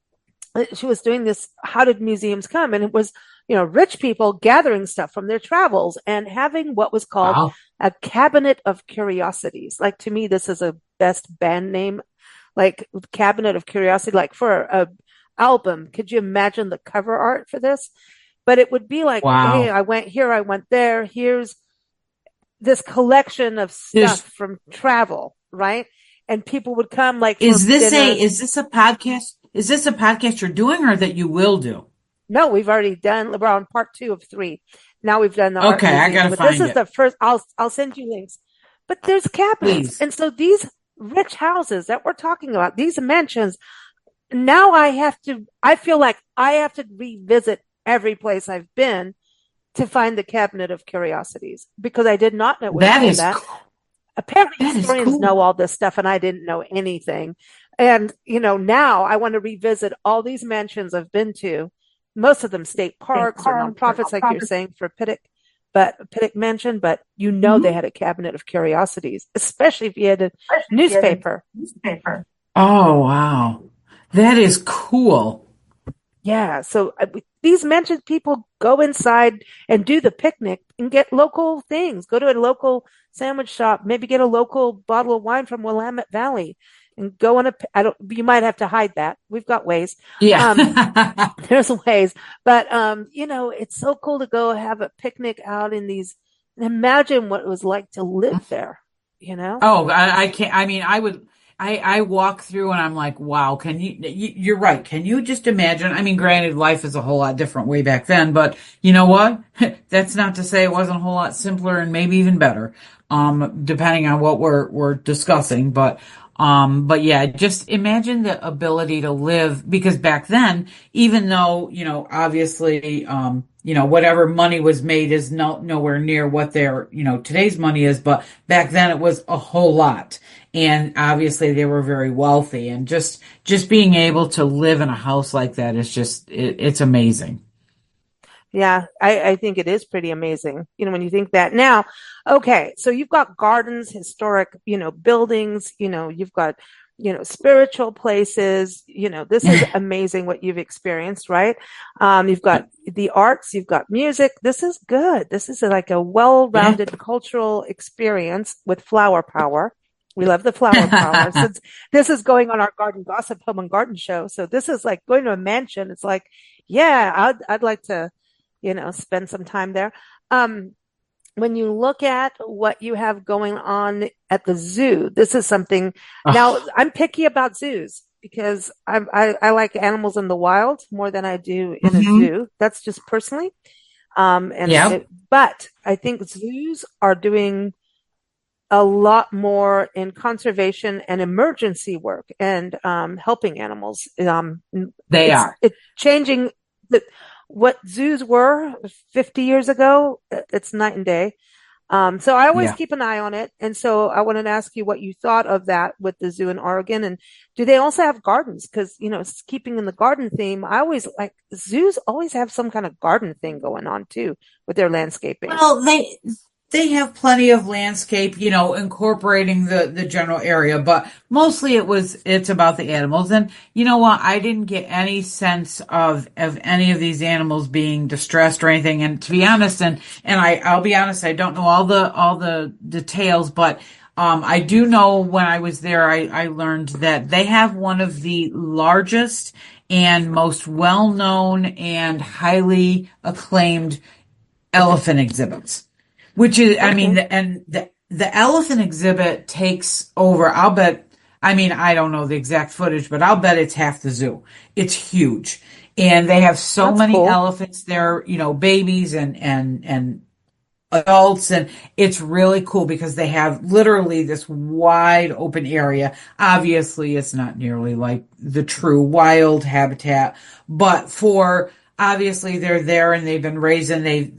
she was doing this, how did museums come? And it was, rich people gathering stuff from their travels and having what was called Wow. a cabinet of curiosities. Like, to me, this is a best band name, like cabinet of curiosity, like for a album. Could you imagine the cover art for this? But it would be like, hey, Wow. I went here, I went there. Here's this collection of stuff Is from travel, right? And people would come like for is this a dinner. is this a podcast? Is this a podcast you're doing or that you will do? No, we've already done, we're on part 2 of 3. Now we've done the art Okay, I museums, gotta but this find is it. the first. I'll send you links. But there's cabinets. Please. And so these rich houses that we're talking about, these mansions, now I feel like I have to revisit every place I've been to find the cabinet of curiosities because I did not know it was That called is that. cool. Apparently That is historians cool. know all this stuff and I didn't know anything. And, now I want to revisit all these mansions I've been to, most of them state parks or nonprofits, like you're saying for Pittock Mansion, but they Mhm. had a cabinet of curiosities, especially if you had a newspaper. Oh, wow. That is cool. Yeah. So these mansions, people go inside and do the picnic and get local things. Go to a local sandwich shop, maybe get a local bottle of wine from Willamette Valley and go on I don't, you might have to hide that. We've got ways. Um, Yeah. there's ways, but, it's so cool to go have a picnic out in these and imagine what it was like to live there, you know? Oh, I can't. I mean, I walk through and I'm like, wow, you're right. Can you just imagine? I mean, granted, life is a whole lot different way back then, but you know what? That's not to say it wasn't a whole lot simpler and maybe even better, depending on what we're discussing. But yeah, just imagine the ability to live because back then, even though, obviously, whatever money was made is nowhere near what today's money is, but back then it was a whole lot. And obviously they were very wealthy and just being able to live in a house like that is it's amazing. Yeah, I think it is pretty amazing, when you think that. Now, okay, so you've got gardens, historic, buildings, you've got, spiritual places. This is Yeah. amazing what you've experienced, right? You've got the arts, you've got music. This is good. This is like a Yeah. well-rounded cultural experience with flower power. We love the flower power. Since this is going on our garden gossip home and garden show. So this is like going to a mansion. It's like, yeah, I'd like to, spend some time there. Um, when you look at what you have going on at the zoo, this is something. Now, Oh, I'm picky about zoos because I like animals in the wild more than I do in a hmm. zoo. That's just personally. Yep. But I think zoos are doing a lot more in conservation and emergency work and helping animals. They It's are. changing the, what zoos were 50 years ago. It's night and day. So I always Yeah. keep an eye on it. And so I wanted to ask you what you thought of that with the zoo in Oregon. And do they also have gardens? Because, it's keeping in the garden theme, I always like zoos always have some kind of garden thing going on too with their landscaping. Well, they have plenty of landscape, incorporating the general area, but mostly it's about the animals. And you know what? I didn't get any sense of any of these animals being distressed or anything. And to be honest, and I'll be honest, I don't know all the details, but I do know when I was there, I learned that they have one of the largest and most well-known and highly acclaimed elephant exhibits, which is, I mean, Okay. the elephant exhibit takes over, I'll bet, I mean, I don't know the exact footage, but I'll bet it's half the zoo. It's huge. And they have so That's many cool. elephants there, babies and adults, and it's really cool because they have literally this wide open area. Obviously it's not nearly like the true wild habitat, but for obviously they're there and they've been raising, they've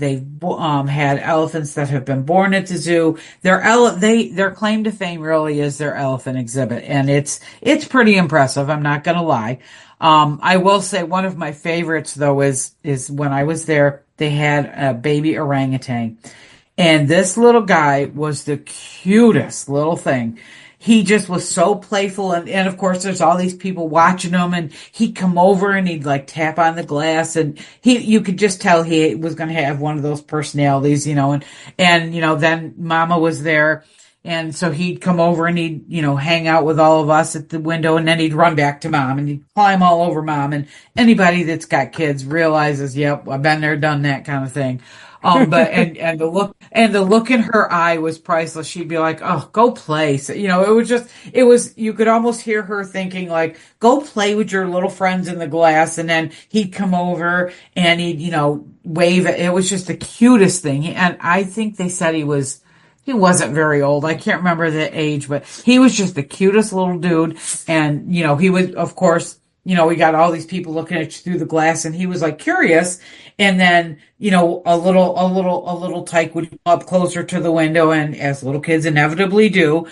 had elephants that have been born at the zoo. Their claim to fame really is their elephant exhibit, and it's pretty impressive, I'm not gonna lie. I will say one of my favorites though is when I was there, they had a baby orangutan. And this little guy was the cutest little thing. He just was so playful. And of course, there's all these people watching him, and he'd come over and he'd like tap on the glass, and you could just tell he was going to have one of those personalities, and then mama was there. And so he'd come over and he'd, hang out with all of us at the window, and then he'd run back to mom and he'd climb all over mom. And anybody that's got kids realizes, yep, I've been there, done that kind of thing. But and the look in her eye was priceless. She'd be like, "Oh, go play." So, you could almost hear her thinking like, "Go play with your little friends in the glass." And then he'd come over and he'd, wave it. It was just the cutest thing. And I think they said he wasn't very old. I can't remember the age, but he was just the cutest little dude. And, he was, of course, we got all these people looking at you through the glass, and he was like curious. And then, a little tyke would come up closer to the window, and as little kids inevitably do,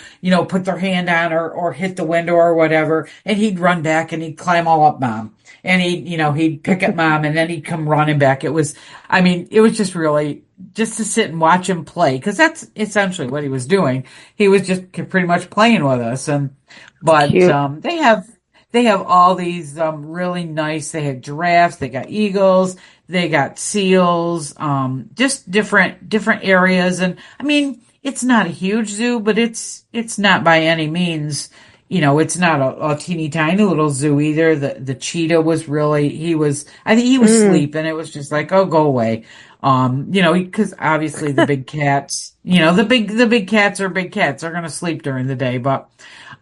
put their hand on or hit the window or whatever, and he'd run back and he'd climb all up mom. And he'd pick at mom, and then he'd come running back. It was just really just to sit and watch him play, because that's essentially what he was doing. He was just pretty much playing with us. But Cute. they have all these really nice. They have giraffes, they got eagles, they got seals, just different areas. And I mean, it's not a huge zoo, but it's not by any means. It's not a teeny tiny little zoo either. The cheetah was really, I think he was Mm, sleeping. It was just like, oh, go away. Because obviously the big cats, the big cats are big cats. They're going to sleep during the day, but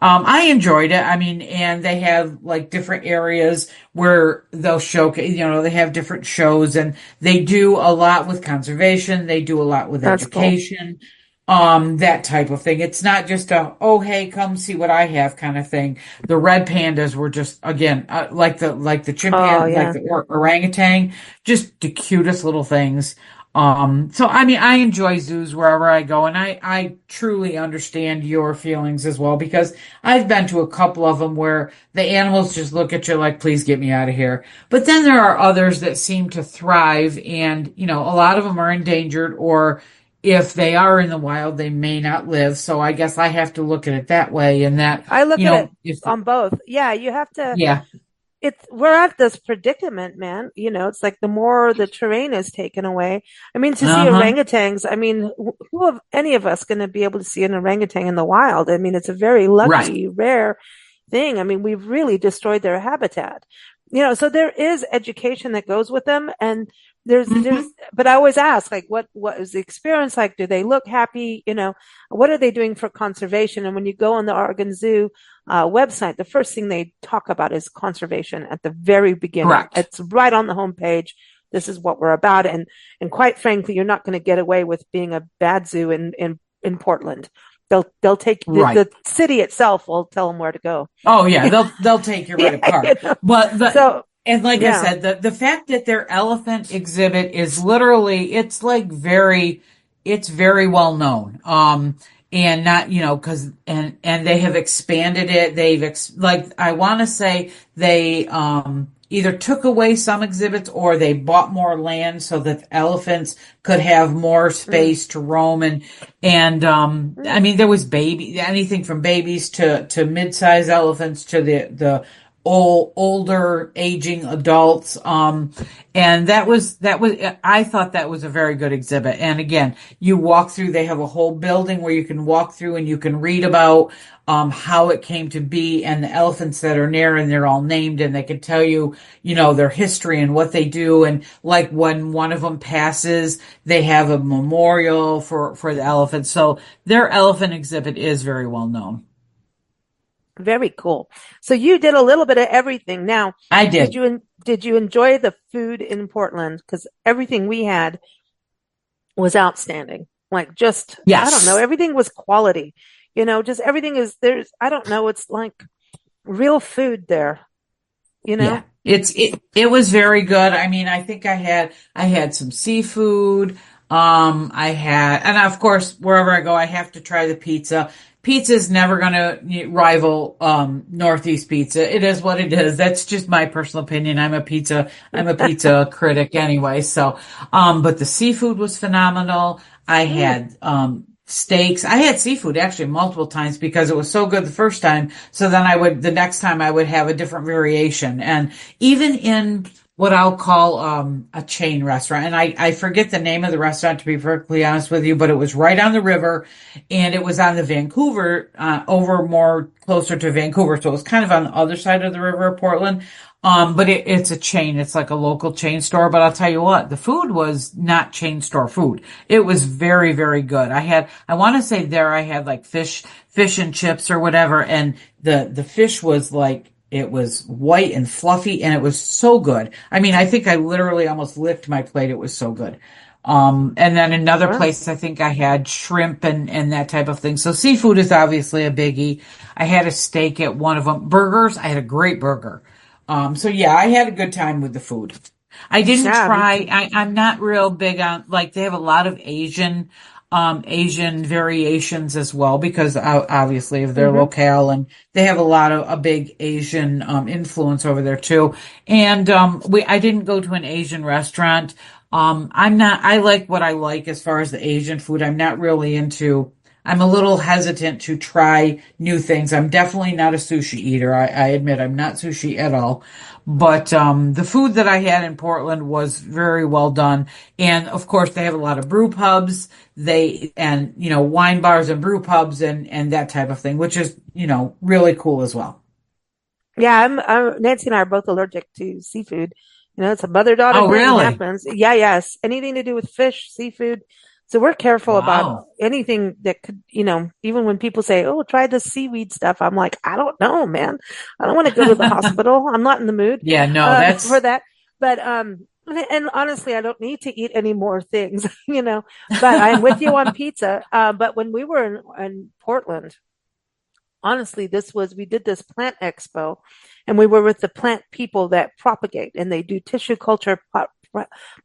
I enjoyed it. I mean, and they have like different areas where they'll showcase, they have different shows, and they do a lot with conservation. They do a lot with that's cool. education, that type of thing. It's not just oh, hey, come see what I have kind of thing. The red pandas were just, again, like the Oh, chimpanzee, like yeah. the orangutan, just the cutest little things. So I mean, I enjoy zoos wherever I go, and I truly understand your feelings as well, because I've been to a couple of them where the animals just look at you like, please get me out of here. But then there are others that seem to thrive, and, a lot of them are endangered, or, if they are in the wild, they may not live. So I guess I have to look at it that way. And that, I look at it if on both. Yeah, you have to. yeah, We're at this predicament, man. It's like the more the terrain is taken away. I mean, to see uh-huh, orangutans, I mean, who of any of us going to be able to see an orangutan in the wild? I mean, it's a very right, lucky, rare thing. I mean, we've really destroyed their habitat. So there is education that goes with them, and there's hmm but I always ask, like, what is the experience like? Do they look happy? What are they doing for conservation? And when you go on the Oregon Zoo website, the first thing they talk about is conservation at the very beginning. correct, It's right on the homepage. This is what we're about, and quite frankly, you're not going to get away with being a bad zoo in Portland. They'll take right. the city itself will tell them where to go. Oh yeah, they'll take you right Yeah, apart. But so and like I yeah, said, the fact that their elephant exhibit is literally, it's like it's very well known. And not, cause, and they have expanded it. Like, I want to say they, either took away some exhibits or they bought more land so that elephants could have more mm, space to roam. I mm. mean, there was anything from babies to mid-sized elephants to the older aging adults. And I thought that was a very good exhibit. And again, you walk through, they have a whole building where you can walk through and you can read about, how it came to be and the elephants that are near, and they're all named, and they can tell you, their history and what they do. And like when one of them passes, they have a memorial for the elephant. So their elephant exhibit is very well known. Very cool. So you did a little bit of everything. Now, I did did. you enjoy the food in Portland? Because everything we had was outstanding. Like, just, I don't know, Yes. everything was quality. Just everything is I don't know, it's like real food there, you Yeah. know? It was very good. I mean, I think I had some seafood. And of course, wherever I go, I have to try the pizza. Pizza is never going to rival, Northeast pizza. It is what it is. That's just my personal opinion. I'm a pizza critic anyway. So, but the seafood was phenomenal. I Mm, had, steaks. I had seafood actually multiple times because it was so good the first time. So then the next time I would have a different variation. And even in what I'll call, a chain restaurant. And I forget the name of the restaurant, to be perfectly honest with you, but it was right on the river and it was on the Vancouver, over more closer to Vancouver. So it was kind of on the other side of the river of Portland. But it's a chain. It's like a local chain store. But I'll tell you what, the food was not chain store food. It was very, very good. I want to say there I had like fish and chips or whatever. And the fish was like, it was white and fluffy and it was so good. I mean, I think I literally almost licked my plate. It was so good. And then another wow. place I think I had shrimp and that type of thing. So seafood is obviously a biggie. I had a steak at one of them. Burgers, I had a great burger. So yeah, I had a good time with the food. I didn't Yeah, me try, too. I'm not real big on, like, they have a lot of Asian variations as well because obviously of their Hmm. locale, and they have a big Asian, influence over there too. And, I didn't go to an Asian restaurant. I like what I like as far as the Asian food. I'm a little hesitant to try new things. I'm definitely not a sushi eater. I admit I'm not sushi at all. But the food that I had in Portland was very well done. And of course, they have a lot of brew pubs. Wine bars and brew pubs and that type of thing, which is, really cool as well. Yeah, Nancy and I are both allergic to seafood. It's a mother-daughter Oh, thing. It really? happens. Yeah, yes. Anything to do with fish, seafood. So we're careful about Wow. anything that could, even when people say, "Oh, try the seaweed stuff," I'm like, I don't know, man. I don't want to go to the hospital. I'm not in the mood Yeah, no, for that's, that. But and honestly, I don't need to eat any more things, But I'm with you on pizza. But when we were in Portland, honestly, we did this plant expo, and we were with the plant people that propagate, and they do tissue culture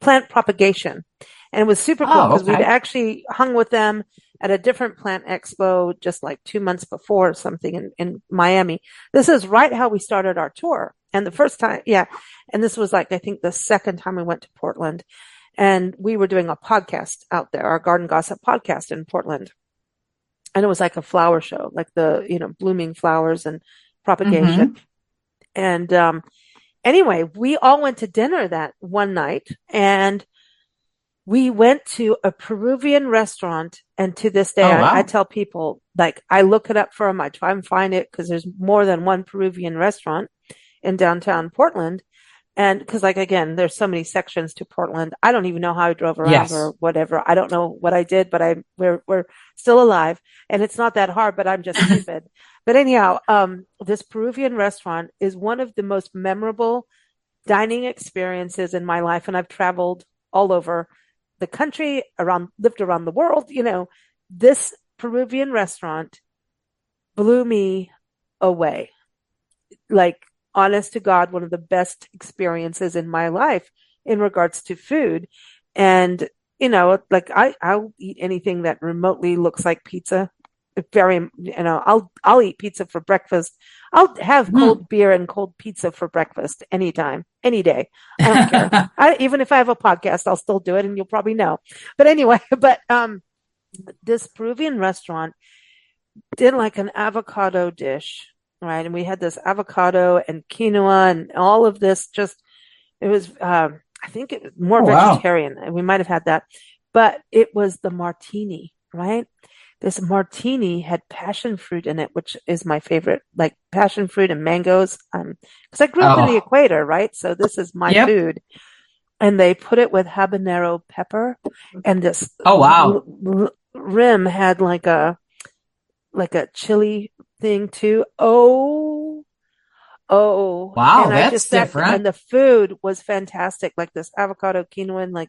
plant propagation. And it was super cool oh, because we'd okay. actually hung with them at a different plant expo just like 2 months before, or something in Miami. This is right how we started our tour. And the first time, yeah. And this was like, I think the second time we went to Portland. And we were doing a podcast out there, our Garden Gossip podcast in Portland. And it was like a flower show, like the, blooming flowers and propagation. Mm-hmm. And anyway, we all went to dinner that one night, and we went to a Peruvian restaurant. And to this day, Oh, I wow. tell people, like, I look it up for them. I try and find it because there's more than one Peruvian restaurant in downtown Portland. And because, like, again, there's so many sections to Portland. I don't even know how I drove around Yes. or whatever. I don't know what I did, but we're still alive, and it's not that hard, but I'm just stupid. But anyhow, this Peruvian restaurant is one of the most memorable dining experiences in my life. And I've traveled all over the country, lived around the world. This Peruvian restaurant blew me away. Like, honest to God, one of the best experiences in my life in regards to food. And, like I'll eat anything that remotely looks like pizza. I'll eat pizza for breakfast. I'll have Hmm. cold beer and cold pizza for breakfast anytime, any day. I don't care. Even if I have a podcast, I'll still do it, and you'll probably know. But anyway, this Peruvian restaurant did like an avocado dish, right? And we had this avocado and quinoa and all of this. It was, I think it was more Oh, wow. vegetarian, and we might have had that, but it was the martini, right? This martini had passion fruit in it, which is my favorite, like passion fruit and mangoes. Because I grew up in the Oh, equator, right? So this is my yep. food. And they put it with habanero pepper, and this Oh, wow. rim had like a chili thing too. Oh, Wow, and I that's just sat there, different. and the food was fantastic, like this avocado quinoa,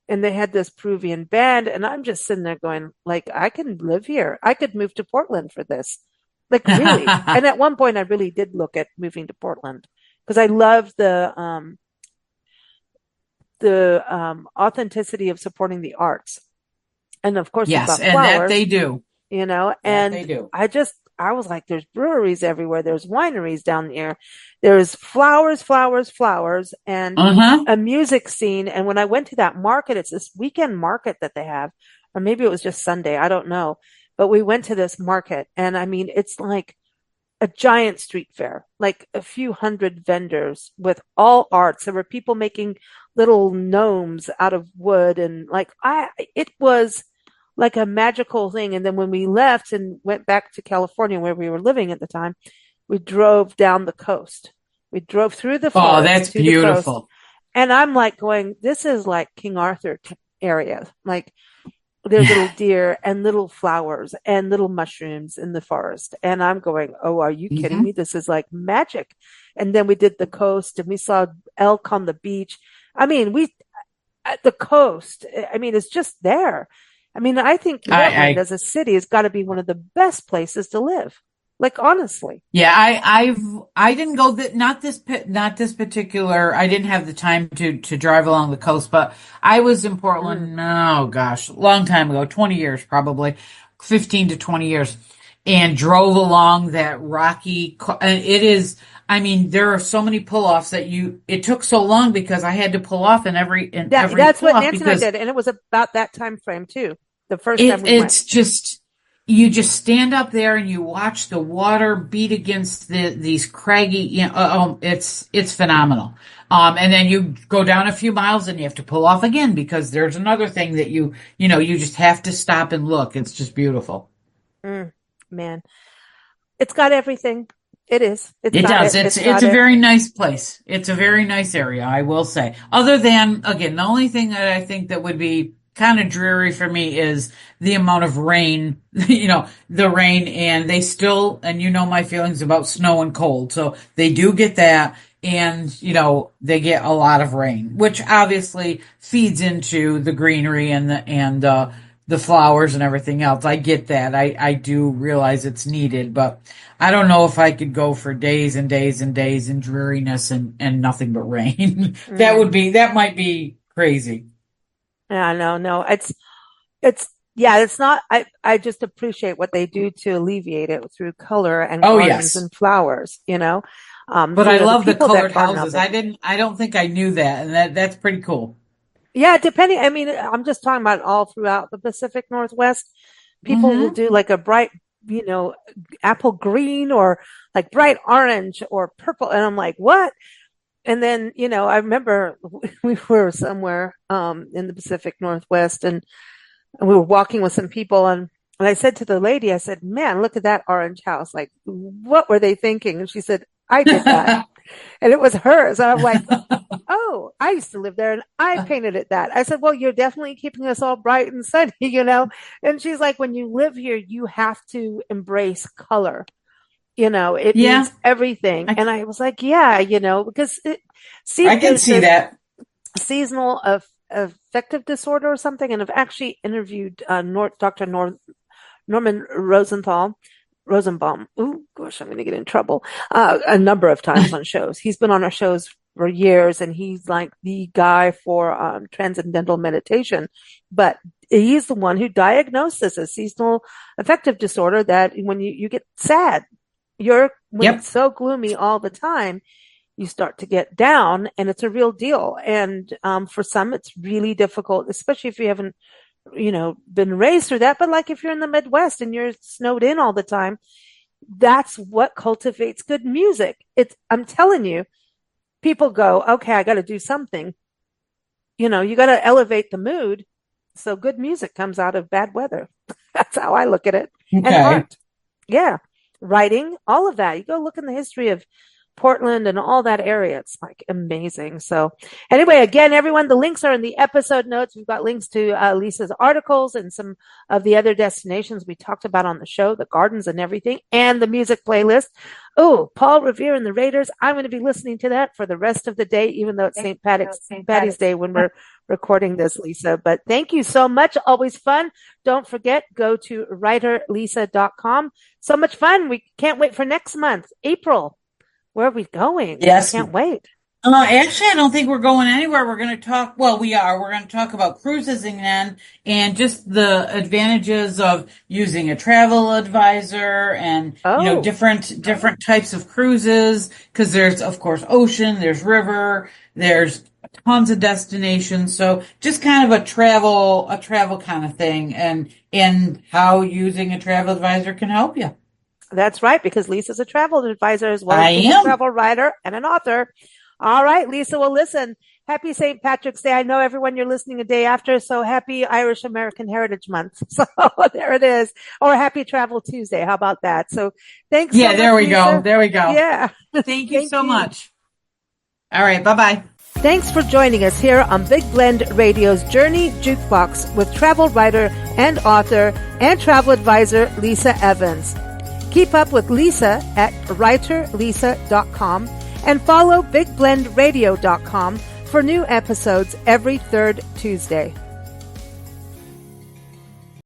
and they had this Peruvian band, and I'm just sitting there going, like, I can live here. I could move to Portland for this. Like, really. And at one point I really did look at moving to Portland because I love the authenticity of supporting the arts. And of course they've Yes, got and that flowers, they do. That they and do. I was like, there's breweries everywhere. There's wineries down there. There's flowers, flowers, flowers, and Uh-huh. a music scene. And when I went to that market, it's this weekend market that they have, or maybe it was just Sunday. I don't know. But we went to this market, and I mean, it's like a giant street fair, like a few hundred vendors with all arts. There were people making little gnomes out of wood, and it was like a magical thing. And then when we left and went back to California where we were living at the time, we drove down the coast. We drove through the Oh, forest that's to the coast. beautiful. And I'm like going, this is like King Arthur area. Like, there's little deer and little flowers and little mushrooms in the forest. And I'm going, oh, are you kidding Hmm. me? This is like magic. And then we did the coast, and we saw elk on the beach. I mean, we at the coast. I mean, it's just there. I mean, I think Portland I as a city has got to be one of the best places to live. Like, honestly. Yeah, I didn't go that not this particular. I didn't have the time to drive along the coast, but I was in Mm. Portland. Oh gosh, long time ago, 20 years probably, 15 to 20 years, and drove along that and it is. I mean, there are so many pull-offs that it took so long because I had to pull off in every That's what pull-off Nancy and I because did. And it was about that time frame too. The first time we went. it's just you just stand up there and you watch the water beat against these craggy, it's phenomenal. And then you go down a few miles and you have to pull off again because there's another thing that you just have to stop and look. It's just beautiful. Mm, man, it's got everything. It is. It's It got does. it. It's It's it's got a it. very nice place. It's a very nice area, I will say. Other than, again, the only thing that I think that would be kind of dreary for me is the amount of rain, the rain, and and my feelings about snow and cold. So they do get that, and they get a lot of rain, which obviously feeds into the greenery and the flowers and everything else. I get that. I do realize it's needed, but I don't know if I could go for days and days and days in dreariness and nothing but rain. Mm. That might be crazy. Yeah, no. Yeah, it's not. I just appreciate what they do to alleviate it through color and Oh, gardens yes. and flowers. But I The love the people that colored garden out houses. there. I don't think I knew that. And that's pretty cool. Yeah, depending. I mean, I'm just talking about all throughout the Pacific Northwest. People will Mm-hmm. do like a bright, you know, apple green or like bright orange or purple. And I'm like, what? And then, I remember we were somewhere in the Pacific Northwest and we were walking with some people and I said to the lady, I said, man, look at that orange house. Like, what were they thinking? And she said, I did that. And it was hers. And I'm like, oh, I used to live there and I painted it that. I said, well, you're definitely keeping us all bright and sunny, And she's like, when you live here, you have to embrace color. It Yeah, means everything. I, And I was like, yeah, because I can there's see this that. seasonal affective disorder or something. And I've actually interviewed Dr. Norman Rosenbaum. Ooh, gosh, I'm going to get in trouble. A number of times on shows. He's been on our shows for years, and he's like the guy for transcendental meditation. But he's the one who diagnosed this as seasonal affective disorder. That when you get sad, when Yep. it's so gloomy all the time, you start to get down, and it's a real deal. And for some, it's really difficult, especially if you haven't been raised through that. But like if you're in the Midwest and you're snowed in all the time, that's what cultivates good music. I'm telling you, people go, okay, I got to do something. You got to elevate the mood. So good music comes out of bad weather. That's how I look at it. And Okay. art. Yeah. Writing, all of that. You go look in the history of Portland and all that area. It's like amazing. So anyway, again, everyone, the links are in the episode notes. We've got links to Lisa's articles and some of the other destinations we talked about on the show, the gardens and everything, and the music playlist. Oh, Paul Revere and the Raiders. I'm going to be listening to that for the rest of the day, even though it's St. Patty's Day when we're recording this, Lisa. But thank you so much. Always fun. Don't forget, go to writerlisa.com. So much fun. We can't wait for next month, April. Where are we going? Yes. I can't wait. Actually, I don't think we're going anywhere. We're going to talk, well, we are. We're going to talk about cruises again and just the advantages of using a travel advisor and, Oh, different types of cruises. Cause there's, of course, ocean, there's river, there's tons of destinations. So just kind of a travel kind of thing and how using a travel advisor can help you. that's right, because Lisa's a travel advisor as well I as being a am. travel writer and an author. All right, Lisa. Well, listen, happy St. Patrick's Day. I know everyone you're listening a day after, so happy Irish American Heritage Month. So there it is. Or happy Travel Tuesday. How about that? So thanks so Yeah, much, there we go. Lisa. There we go. Yeah. Thank you so much. All right. Bye-bye. Thanks for joining us here on Big Blend Radio's Journey Jukebox with travel writer and author and travel advisor Lisa Evans. Keep up with Lisa at writerlisa.com and follow bigblendradio.com for new episodes every third Tuesday.